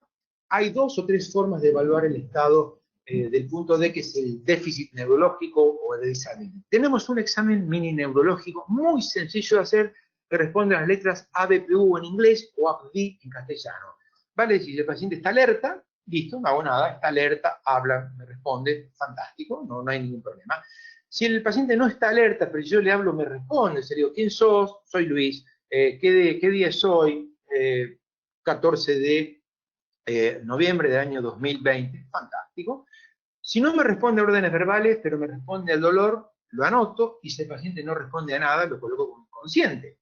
Hay 2 o 3 formas de evaluar el estado del punto D, que es el déficit neurológico o el examen. Tenemos un examen mini neurológico muy sencillo de hacer, que responde a las letras ABPU en inglés o ABD en castellano. Vale, si el paciente está alerta, listo, no hago nada, está alerta, habla, me responde, fantástico, no hay ningún problema. Si el paciente no está alerta, pero yo le hablo, me responde, se le digo, ¿quién sos? Soy Luis. ¿Qué día es hoy? 14 de noviembre del año 2020, fantástico. Si no me responde a órdenes verbales, pero me responde al dolor, lo anoto, y si el paciente no responde a nada, lo coloco como inconsciente.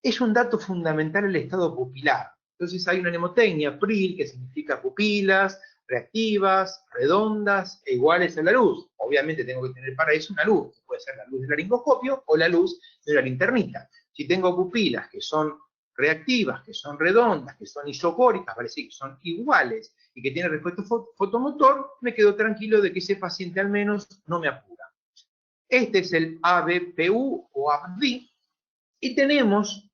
Es un dato fundamental el estado pupilar. Entonces hay una mnemotecnia, PRIL, que significa pupilas, reactivas, redondas e iguales a la luz. Obviamente tengo que tener para eso una luz, que puede ser la luz del laringoscopio o la luz de la linternita. Si tengo pupilas que son reactivas, que son redondas, que son isocóricas, vale decir que son iguales y que tienen respuesta fotomotor, me quedo tranquilo de que ese paciente al menos no me apura. Este es el ABPU o ABD, y tenemos,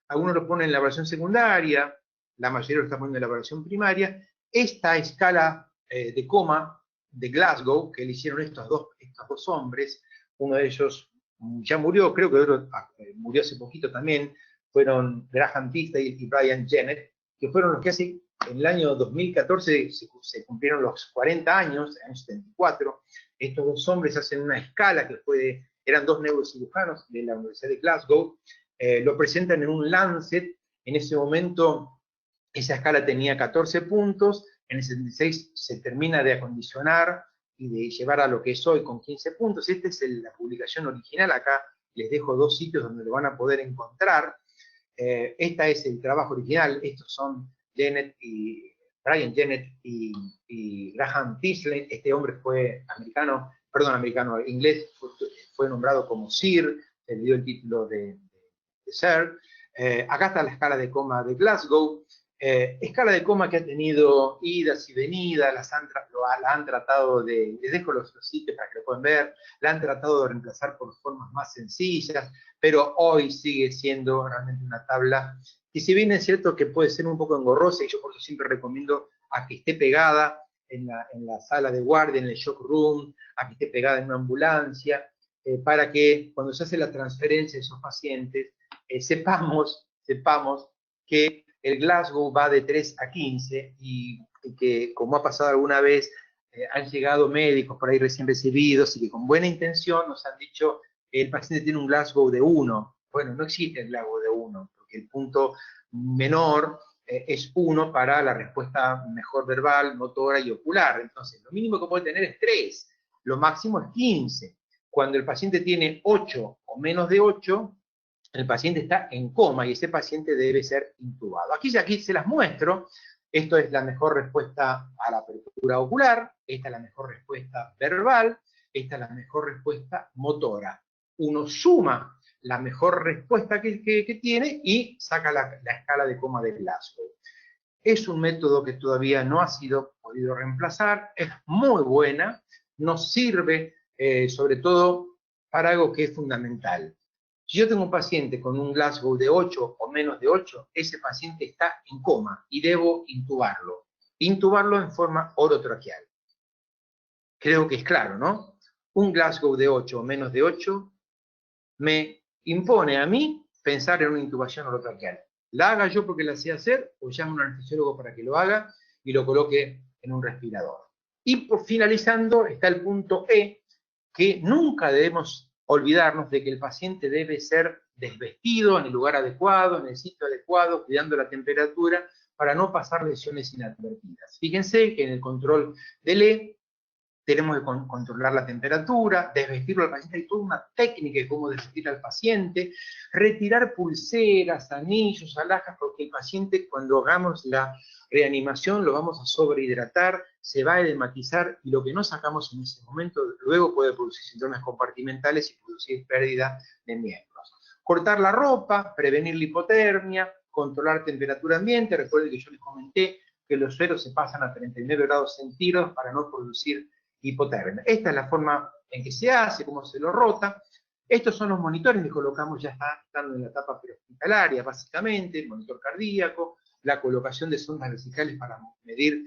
algunos lo ponen en la evaluación secundaria, la mayoría lo está poniendo en la evaluación primaria, esta escala de coma de Glasgow, que le hicieron estos dos hombres, uno de ellos ya murió, creo que otro murió hace poquito también, fueron Graham Tisdale y Brian Jennett, que fueron los que hace, en el año 2014 se cumplieron los 40 años, el año 74, estos dos hombres hacen una escala que eran dos neurocirujanos de la Universidad de Glasgow, lo presentan en un Lancet, en ese momento esa escala tenía 14 puntos, en el 76 se termina de acondicionar y de llevar a lo que es hoy con 15 puntos. Esta es la publicación original, acá les dejo dos sitios donde lo van a poder encontrar. Esta es el trabajo original, estos son Brian Jennett y Graham Tisdale. Este hombre fue inglés, fue nombrado como Sir, se le dio el título de Sir. Acá está la escala de coma de Glasgow, escala de coma que ha tenido idas y venidas, la han tratado les dejo los sitios para que lo puedan ver, la han tratado de reemplazar por formas más sencillas, pero hoy sigue siendo realmente una tabla que, si bien es cierto que puede ser un poco engorrosa, y yo por eso siempre recomiendo a que esté pegada en la sala de guardia, en el shock room, a que esté pegada en una ambulancia, para que cuando se hace la transferencia de esos pacientes, sepamos que el Glasgow va de 3 a 15 y que, como ha pasado alguna vez, han llegado médicos por ahí recién recibidos y que con buena intención nos han dicho que el paciente tiene un Glasgow de 1. Bueno, no existe el Glasgow de 1, porque el punto menor es 1 para la respuesta mejor verbal, motora y ocular. Entonces, lo mínimo que puede tener es 3, lo máximo es 15. Cuando el paciente tiene 8 o menos de 8, el paciente está en coma y ese paciente debe ser intubado. Aquí se las muestro. Esto es la mejor respuesta a la apertura ocular, esta es la mejor respuesta verbal, esta es la mejor respuesta motora. Uno suma la mejor respuesta que tiene y saca la escala de coma de Glasgow. Es un método que todavía no ha sido podido reemplazar, es muy buena, nos sirve sobre todo para algo que es fundamental. Si yo tengo un paciente con un Glasgow de 8 o menos de 8, ese paciente está en coma y debo intubarlo. Intubarlo en forma orotraqueal. Creo que es claro, ¿no? Un Glasgow de 8 o menos de 8 me impone a mí pensar en una intubación orotraqueal. La haga yo porque la sé hacer, o llamo a un anestesiólogo para que lo haga y lo coloque en un respirador. Y por finalizando está el punto E, que nunca debemos olvidarnos de que el paciente debe ser desvestido en el lugar adecuado, en el sitio adecuado, cuidando la temperatura, para no pasar lesiones inadvertidas. Fíjense que en el control del E tenemos que controlar la temperatura, desvestirlo al paciente, hay toda una técnica de cómo desvestir al paciente, retirar pulseras, anillos, alhajas, porque el paciente, cuando hagamos la reanimación, lo vamos a sobrehidratar, se va a edematizar, y lo que no sacamos en ese momento luego puede producir síndromes compartimentales y producir pérdida de miembros. Cortar la ropa, prevenir la hipotermia, controlar temperatura ambiente. Recuerden que yo les comenté que los sueros se pasan a 39 grados centígrados para no producir hipotermia. Esta es la forma en que se hace, cómo se lo rota. Estos son los monitores que colocamos ya estando en la etapa prehospitalaria, básicamente, el monitor cardíaco, la colocación de sondas vesicales para medir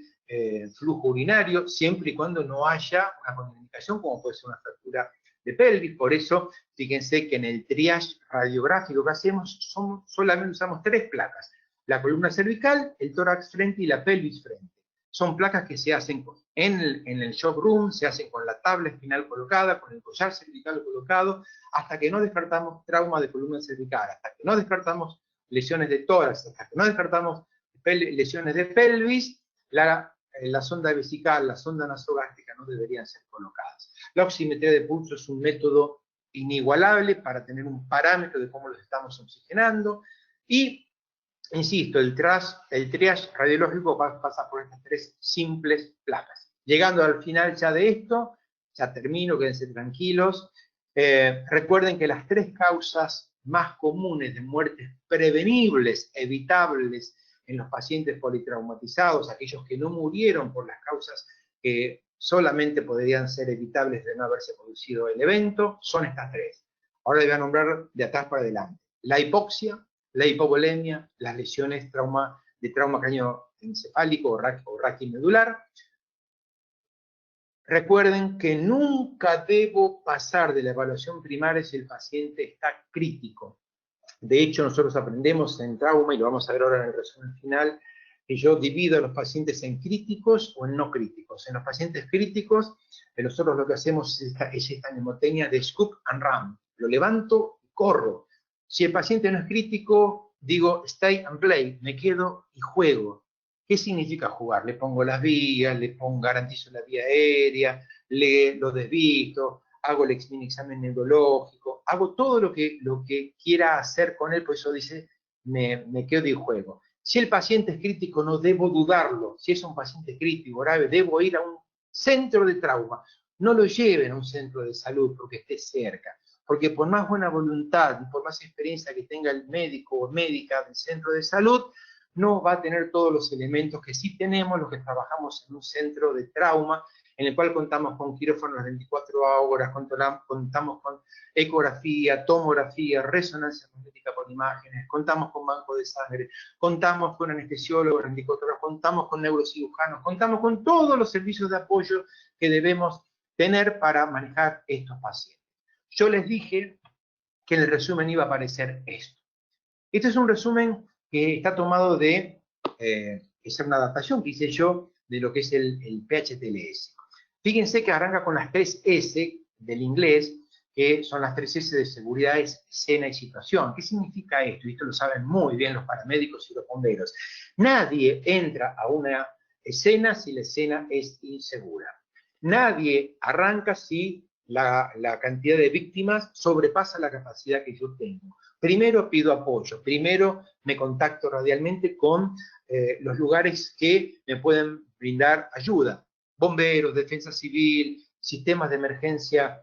flujo urinario, siempre y cuando no haya una contraindicación, como puede ser una fractura de pelvis. Por eso, fíjense que en el triage radiográfico que hacemos, solamente usamos 3 placas: la columna cervical, el tórax frente y la pelvis frente. Son placas que se hacen en el shock room, se hacen con la tabla espinal colocada, con el collar cervical colocado, hasta que no descartamos trauma de columna cervical, hasta que no descartamos lesiones de tórax, hasta que no descartamos lesiones de pelvis, la sonda vesical, la sonda nasogástrica no deberían ser colocadas. La oximetría de pulso es un método inigualable para tener un parámetro de cómo los estamos oxigenando, y insisto, el triage radiológico pasa por estas 3 simples placas. Llegando al final ya de esto, ya termino, quédense tranquilos. Recuerden que las 3 causas más comunes de muertes prevenibles, evitables en los pacientes politraumatizados, aquellos que no murieron por las causas que solamente podrían ser evitables de no haberse producido el evento, son estas tres. Ahora les voy a nombrar de atrás para adelante. La hipoxia, la hipovolemia, las lesiones de trauma craneoencefálico o raquimedular. Recuerden que nunca debo pasar de la evaluación primaria si el paciente está crítico. De hecho, nosotros aprendemos en trauma, y lo vamos a ver ahora en el resumen final, que yo divido a los pacientes en críticos o en no críticos. En los pacientes críticos, nosotros lo que hacemos es esta mnemotecnia de scoop and run. Lo levanto y corro. Si el paciente no es crítico, digo stay and play, me quedo y juego. ¿Qué significa jugar? Le pongo las vías, garantizo la vía aérea, lo desvisto, hago el examen neurológico, hago todo lo que quiera hacer con él, por eso dice, me quedo y juego. Si el paciente es crítico, no debo dudarlo. Si es un paciente crítico, grave, debo ir a un centro de trauma. No lo lleven a un centro de salud porque esté cerca. Porque por más buena voluntad y por más experiencia que tenga el médico o médica del centro de salud, no va a tener todos los elementos que sí tenemos los que trabajamos en un centro de trauma, en el cual contamos con quirófano las 24 horas, contamos con ecografía, tomografía, resonancia magnética por imágenes, contamos con banco de sangre, contamos con anestesiólogos 24 horas, contamos con neurocirujanos, contamos con todos los servicios de apoyo que debemos tener para manejar estos pacientes. Yo les dije que en el resumen iba a aparecer esto. Este es un resumen que está tomado de, es una adaptación que hice yo de lo que es el PHTLS. Fíjense que arranca con las 3 S del inglés, que son las 3 S de seguridad, escena y situación. ¿Qué significa esto? Y esto lo saben muy bien los paramédicos y los bomberos. Nadie entra a una escena si la escena es insegura. Nadie arranca si la cantidad de víctimas sobrepasa la capacidad que yo tengo. Primero pido apoyo, primero me contacto radialmente con los lugares que me pueden brindar ayuda. Bomberos, defensa civil, sistemas de emergencia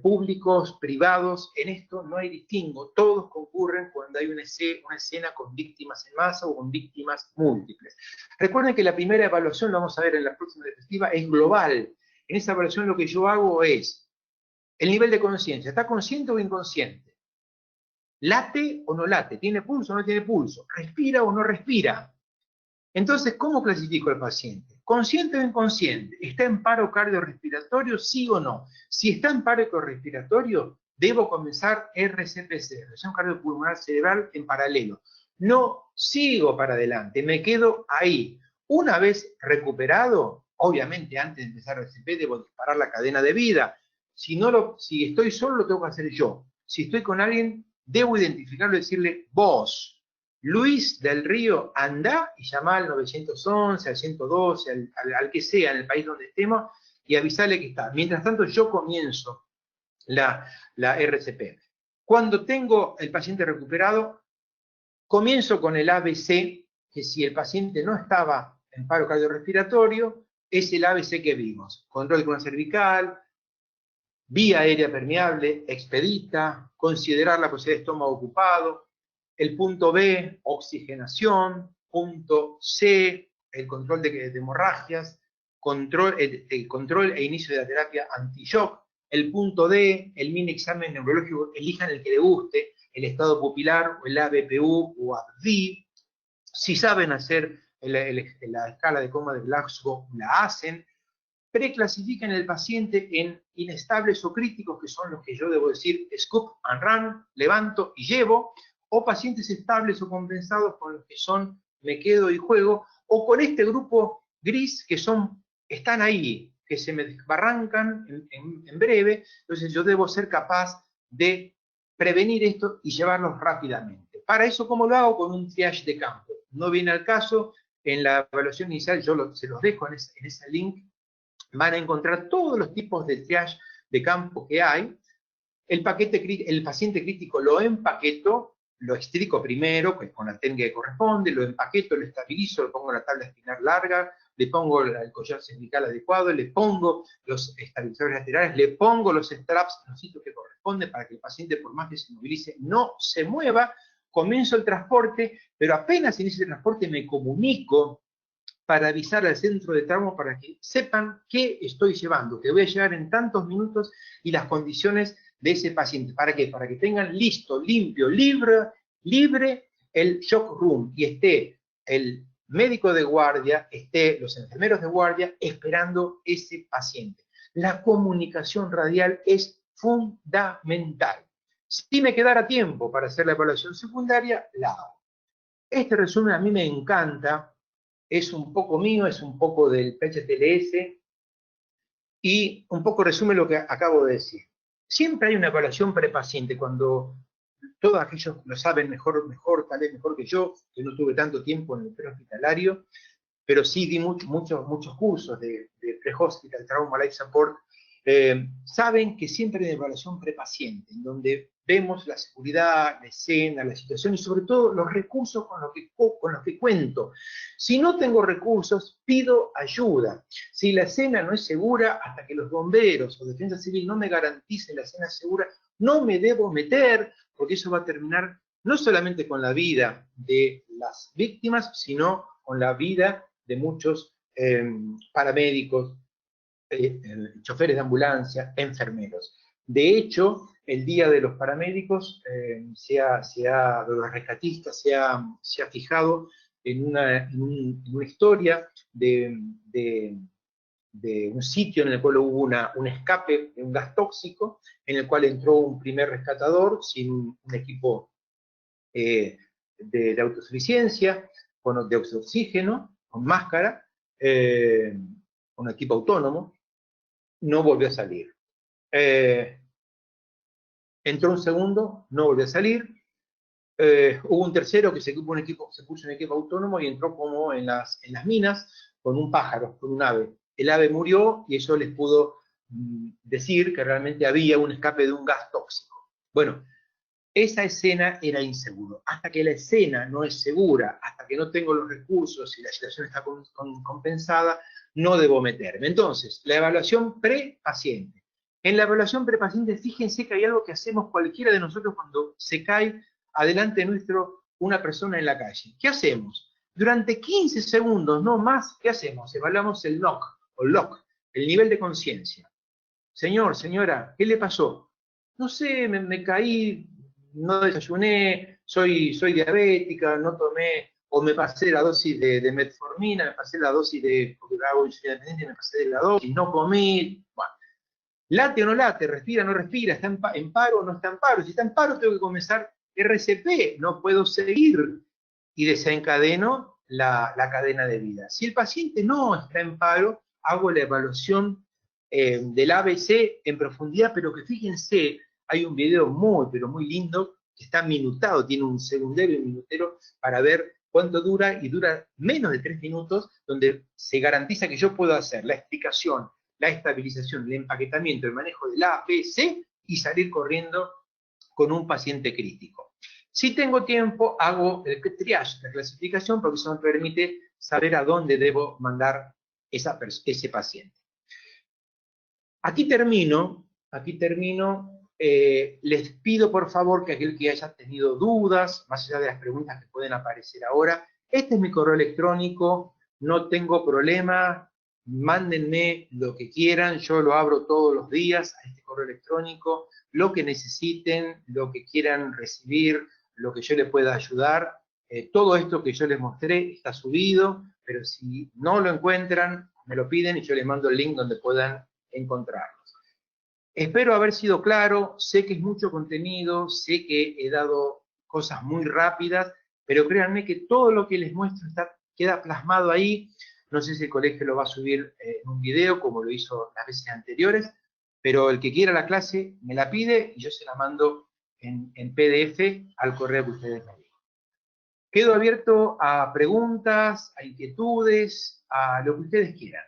públicos, privados. En esto no hay distingo, todos concurren cuando hay una escena con víctimas en masa o con víctimas múltiples. Recuerden que la primera evaluación, lo vamos a ver en la próxima diapositiva, es global. En esa evaluación lo que yo hago es el nivel de conciencia. ¿Está consciente o inconsciente? ¿Late o no late? ¿Tiene pulso o no tiene pulso? ¿Respira o no respira? Entonces, ¿cómo clasifico al paciente? ¿Consciente o inconsciente? ¿Está en paro cardiorrespiratorio, sí o no? Si está en paro cardiorrespiratorio, debo comenzar RCPC, reacción cardiopulmonar cerebral, en paralelo. No sigo para adelante, me quedo ahí. Una vez recuperado, obviamente antes de empezar RCP debo disparar la cadena de vida. Si estoy solo, lo tengo que hacer yo. Si estoy con alguien, debo identificarlo y decirle, vos, Luis del Río, anda y llama al 911, al 112, al que sea en el país donde estemos, y avisarle que está. Mientras tanto, yo comienzo la RCP. Cuando tengo el paciente recuperado, comienzo con el ABC, que si el paciente no estaba en paro cardiorrespiratorio, es el ABC que vimos. Control de columna cervical, vía aérea permeable, expedita, considerar la posibilidad de estómago ocupado. El punto B, oxigenación. Punto C, el control de hemorragias. El control e inicio de la terapia anti-shock. El punto D, el mini examen neurológico, elijan el que le guste, el estado pupilar o el ABPU o ABD. Si saben hacer la escala de coma de Glasgow, la hacen. Preclasifican el paciente en inestables o críticos, que son los que yo debo decir scoop and run, levanto y llevo, o pacientes estables o compensados, con los que son me quedo y juego, o con este grupo gris que están ahí, que se me desbarrancan en breve. Entonces yo debo ser capaz de prevenir esto y llevarlos rápidamente. Para eso, ¿cómo lo hago? Con un triage de campo. No viene al caso, en la evaluación inicial se los dejo en ese link. Van a encontrar todos los tipos de triage de campo que hay. El paciente crítico lo empaqueto, lo extrico primero, pues con la técnica que corresponde, lo empaqueto, lo estabilizo, le pongo la tabla espinar larga, le pongo el collar cervical adecuado, le pongo los estabilizadores laterales, le pongo los straps en los sitios que corresponden para que el paciente, por más que se movilice, no se mueva. Comienzo el transporte, pero apenas inicio el transporte me comunico para avisar al centro de trauma para que sepan qué estoy llevando, que voy a llegar en tantos minutos y las condiciones de ese paciente. ¿Para qué? Para que tengan listo, limpio, libre el shock room y esté el médico de guardia, esté los enfermeros de guardia esperando ese paciente. La comunicación radial es fundamental. Si me quedara tiempo para hacer la evaluación secundaria, la hago. Este resumen a mí me encanta, es un poco mío, es un poco del PHTLS y un poco resume lo que acabo de decir. Siempre hay una evaluación prepaciente cuando todos aquellos lo saben mejor, tal vez mejor que yo, que no tuve tanto tiempo en el prehospitalario, pero sí di muchos cursos de pre-hospital, trauma, life support, saben que siempre hay una evaluación prepaciente, en donde vemos la seguridad, la escena, la situación y sobre todo los recursos con los que cuento. Si no tengo recursos, pido ayuda. Si la escena no es segura, hasta que los bomberos o defensa civil no me garanticen la escena segura, no me debo meter, porque eso va a terminar no solamente con la vida de las víctimas, sino con la vida de muchos paramédicos, choferes de ambulancia, enfermeros. De hecho, el Día de los Paramédicos, de los rescatistas, se ha fijado en una historia de un sitio en el cual hubo un escape de un gas tóxico, en el cual entró un primer rescatador sin un equipo de autosuficiencia, de oxígeno, con máscara, un equipo autónomo, no volvió a salir. Entró un segundo, no volvió a salir. Hubo un tercero que se puso un equipo autónomo y entró como en las minas con un pájaro, con un ave. El ave murió y eso les pudo decir que realmente había un escape de un gas tóxico. Bueno, esa escena era insegura. Hasta que la escena no es segura, hasta que no tengo los recursos y la situación está compensada, no debo meterme. Entonces, la evaluación pre-paciente. En la evaluación pre-paciente, fíjense que hay algo que hacemos cualquiera de nosotros cuando se cae adelante nuestro una persona en la calle. ¿Qué hacemos? Durante 15 segundos, no más, ¿qué hacemos? Evaluamos el NOC, o LOC, el nivel de conciencia. Señor, señora, ¿qué le pasó? No sé, me caí, no desayuné, soy diabética, no tomé, o me pasé la dosis de metformina, me pasé la dosis porque hago insulina dependiente, me pasé de la dosis, no comí. Bueno, late o no late, respira o no respira, está en paro o no está en paro. Si está en paro, tengo que comenzar RCP, no puedo seguir y desencadeno la cadena de vida. Si el paciente no está en paro, hago la evaluación del ABC en profundidad, pero que fíjense, hay un video pero muy lindo, que está minutado, tiene un segundero y un minutero para ver cuánto dura, y dura menos de 3 minutos, donde se garantiza que yo puedo hacer la explicación, la estabilización, el empaquetamiento, el manejo del ABC y salir corriendo con un paciente crítico. Si tengo tiempo, hago el triage, la clasificación, porque eso me permite saber a dónde debo mandar ese paciente. Aquí termino. Les pido por favor que aquel que haya tenido dudas, más allá de las preguntas que pueden aparecer ahora, este es mi correo electrónico, no tengo problema, mándenme lo que quieran, yo lo abro todos los días a este correo electrónico, lo que necesiten, lo que quieran recibir, lo que yo les pueda ayudar. Todo esto que yo les mostré está subido, pero si no lo encuentran, me lo piden y yo les mando el link donde puedan encontrarlos. Espero haber sido claro, sé que es mucho contenido, sé que he dado cosas muy rápidas, pero créanme que todo lo que les muestro queda plasmado ahí. No sé si el colegio lo va a subir en un video, como lo hizo las veces anteriores, pero el que quiera la clase me la pide y yo se la mando en PDF al correo que ustedes me digan. Quedo abierto a preguntas, a inquietudes, a lo que ustedes quieran.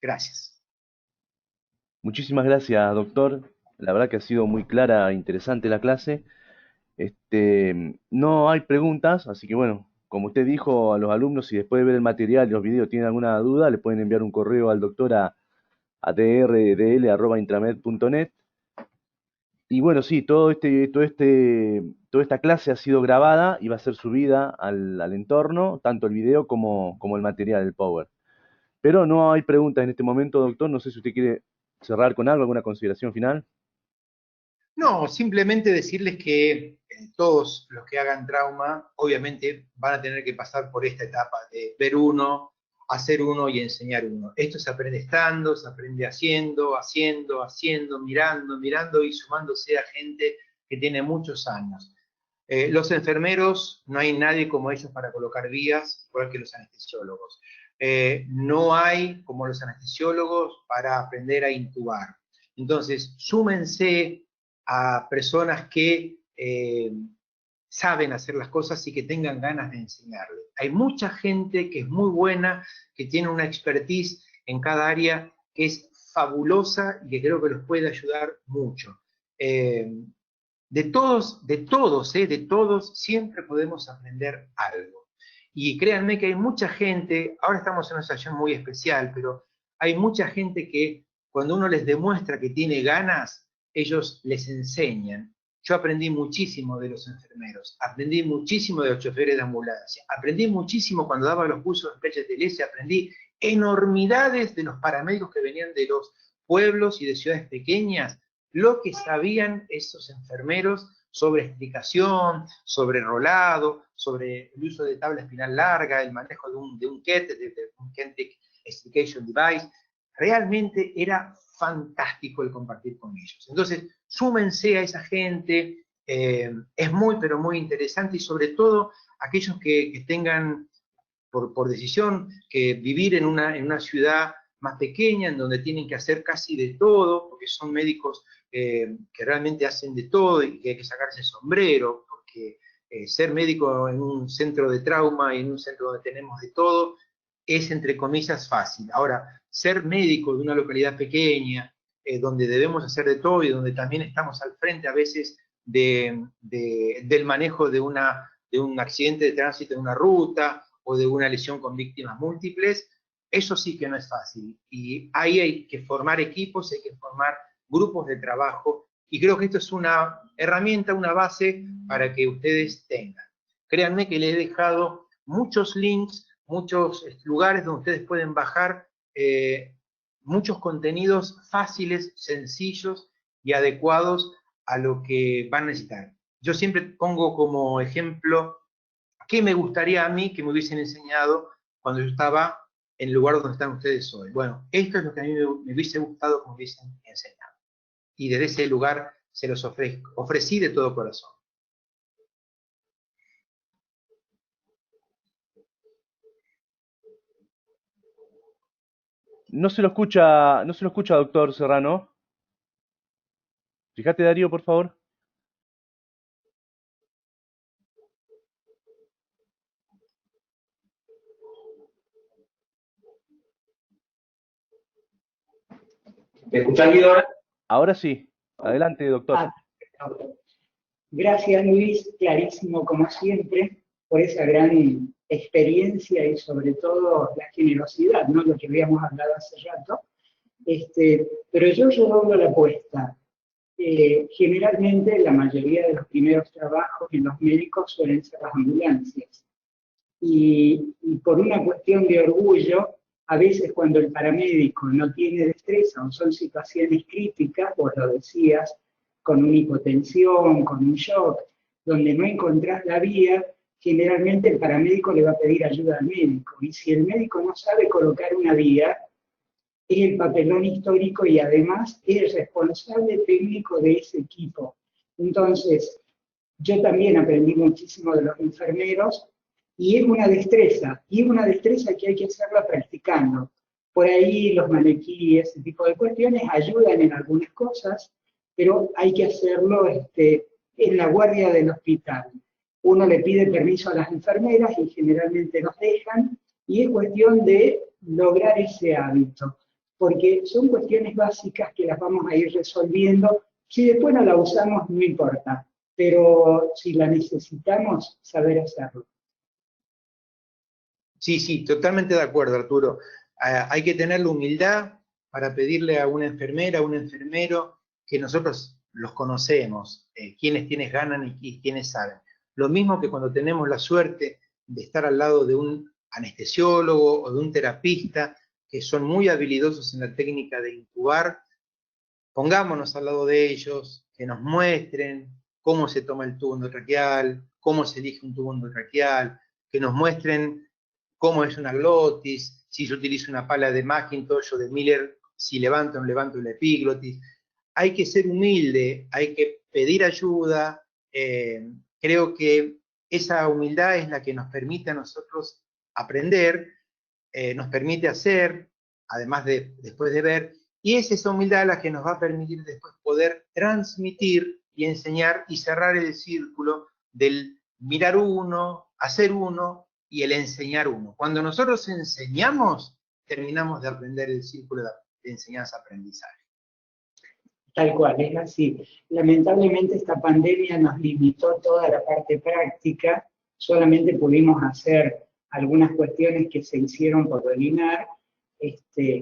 Gracias. Muchísimas gracias, doctor. La verdad que ha sido muy clara e interesante la clase. No hay preguntas, así que bueno, como usted dijo a los alumnos, si después de ver el material y los videos tienen alguna duda, le pueden enviar un correo al doctor a drdl@intramed.net. Y bueno, sí, toda esta clase ha sido grabada y va a ser subida al entorno, tanto el video como el material, el Power. Pero no hay preguntas en este momento, doctor. No sé si usted quiere cerrar con algo, alguna consideración final. No, simplemente decirles que todos los que hagan trauma, obviamente van a tener que pasar por esta etapa de ver uno, hacer uno y enseñar uno. Esto se aprende estando, se aprende haciendo, haciendo, haciendo, mirando, mirando y sumándose a gente que tiene muchos años. Los enfermeros, no hay nadie como ellos para colocar vías, igual que los anestesiólogos. No hay como los anestesiólogos para aprender a intubar. Entonces, súmense a personas que saben hacer las cosas y que tengan ganas de enseñarle. Hay mucha gente que es muy buena, que tiene una expertise en cada área que es fabulosa y que creo que los puede ayudar mucho. De todos siempre podemos aprender algo. Y créanme que hay mucha gente, ahora estamos en una situación muy especial, pero hay mucha gente que cuando uno les demuestra que tiene ganas, ellos les enseñan. Yo aprendí muchísimo de los enfermeros, aprendí muchísimo de los choferes de ambulancia, aprendí muchísimo cuando daba los cursos en PHTLS, aprendí enormidades de los paramédicos que venían de los pueblos y de ciudades pequeñas, lo que sabían esos enfermeros sobre explicación, sobre rolado, sobre el uso de tabla espinal larga, el manejo de un KET, de un Kinetic Explication Device. Realmente era fantástico el compartir con ellos. Entonces, súmense a esa gente, es muy, pero muy interesante y sobre todo aquellos que tengan por decisión que vivir en una ciudad más pequeña, en donde tienen que hacer casi de todo, porque son médicos que realmente hacen de todo y que hay que sacarse el sombrero, porque ser médico en un centro de trauma y en un centro donde tenemos de todo es, entre comillas, fácil. Ahora, ser médico de una localidad pequeña, donde debemos hacer de todo y donde también estamos al frente a veces del manejo de un accidente de tránsito en una ruta o de una lesión con víctimas múltiples, eso sí que no es fácil. Y ahí hay que formar equipos, hay que formar grupos de trabajo, y creo que esto es una herramienta, una base para que ustedes tengan. Créanme que les he dejado muchos links, muchos lugares donde ustedes pueden bajar muchos contenidos fáciles, sencillos y adecuados a lo que van a necesitar. Yo siempre pongo como ejemplo qué me gustaría a mí que me hubiesen enseñado cuando yo estaba en el lugar donde están ustedes hoy. Bueno, esto es lo que a mí me hubiese gustado que me hubiesen enseñado. Y desde ese lugar se los ofrecí de todo corazón. No se lo escucha, doctor Serrano. Fíjate, Darío, por favor. ¿Me escuchás, Guido? Ahora sí. Adelante, doctor. Ah, gracias, Luis, clarísimo como siempre, por esa gran experiencia y sobre todo la generosidad, ¿no? Lo que habíamos hablado hace rato. Pero yo doblo la apuesta. Generalmente la mayoría de los primeros trabajos en los médicos suelen ser las ambulancias. Y por una cuestión de orgullo, a veces cuando el paramédico no tiene destreza o son situaciones críticas, vos lo decías, con una hipotensión, con un shock, donde no encontrás la vía, generalmente el paramédico le va a pedir ayuda al médico. Y si el médico no sabe colocar una vía, es el papelón histórico y además es el responsable técnico de ese equipo. Entonces, yo también aprendí muchísimo de los enfermeros y es una destreza que hay que hacerla practicando. Por ahí los maniquíes, ese tipo de cuestiones ayudan en algunas cosas, pero hay que hacerlo en la guardia del hospital. Uno le pide permiso a las enfermeras y generalmente nos dejan, y es cuestión de lograr ese hábito, porque son cuestiones básicas que las vamos a ir resolviendo. Si después no la usamos, no importa, pero si la necesitamos, saber hacerlo. Sí, sí, totalmente de acuerdo, Arturo. Hay que tener la humildad para pedirle a una enfermera, a un enfermero, que nosotros los conocemos, quiénes ganan y quiénes saben. Lo mismo que cuando tenemos la suerte de estar al lado de un anestesiólogo o de un terapista, que son muy habilidosos en la técnica de intubar, pongámonos al lado de ellos, que nos muestren cómo se toma el tubo endotraqueal, cómo se elige un tubo endotraqueal, que nos muestren cómo es una glotis, si yo utilizo una pala de Macintosh o de Miller, si levanto o no levanto la epiglotis. Hay que ser humilde, hay que pedir ayuda. Creo que esa humildad es la que nos permite a nosotros aprender, nos permite hacer, además de después de ver, y es esa humildad la que nos va a permitir después poder transmitir y enseñar y cerrar el círculo del mirar uno, hacer uno y el enseñar uno. Cuando nosotros enseñamos, terminamos de aprender el círculo de enseñanza-aprendizaje. Tal cual, es así. Lamentablemente esta pandemia nos limitó toda la parte práctica, solamente pudimos hacer algunas cuestiones que se hicieron por webinar.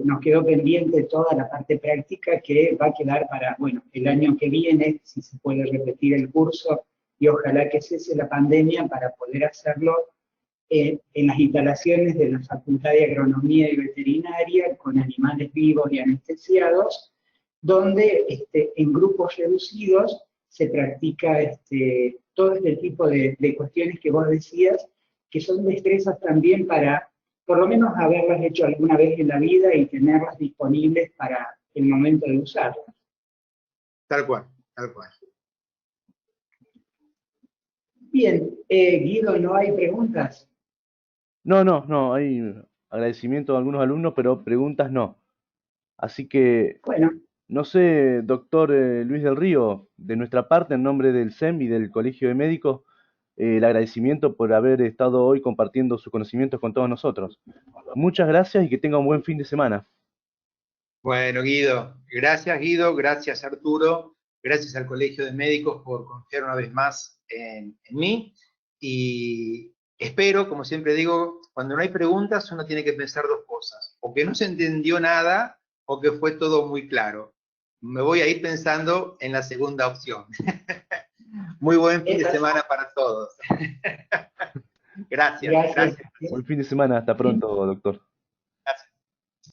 Nos quedó pendiente toda la parte práctica que va a quedar para, bueno, el año que viene, si se puede repetir el curso, y ojalá que cese la pandemia para poder hacerlo en las instalaciones de la Facultad de Agronomía y Veterinaria, con animales vivos y anestesiados, donde en grupos reducidos se practica todo este tipo de cuestiones que vos decías, que son destrezas también para, por lo menos, haberlas hecho alguna vez en la vida y tenerlas disponibles para el momento de usarlas. Tal cual, tal cual. Bien, Guido, ¿no hay preguntas? No, hay agradecimiento a algunos alumnos, pero preguntas no. Así que, Bueno, no sé, doctor Luis del Río, de nuestra parte, en nombre del SEM y del Colegio de Médicos, el agradecimiento por haber estado hoy compartiendo sus conocimientos con todos nosotros. Muchas gracias y que tenga un buen fin de semana. Bueno, Guido, gracias Arturo, gracias al Colegio de Médicos por confiar una vez más en mí, y espero, como siempre digo, cuando no hay preguntas uno tiene que pensar dos cosas: o que no se entendió nada o que fue todo muy claro. Me voy a ir pensando en la segunda opción. Muy buen fin de semana para todos. Gracias. gracias. Buen fin de semana, hasta pronto, doctor.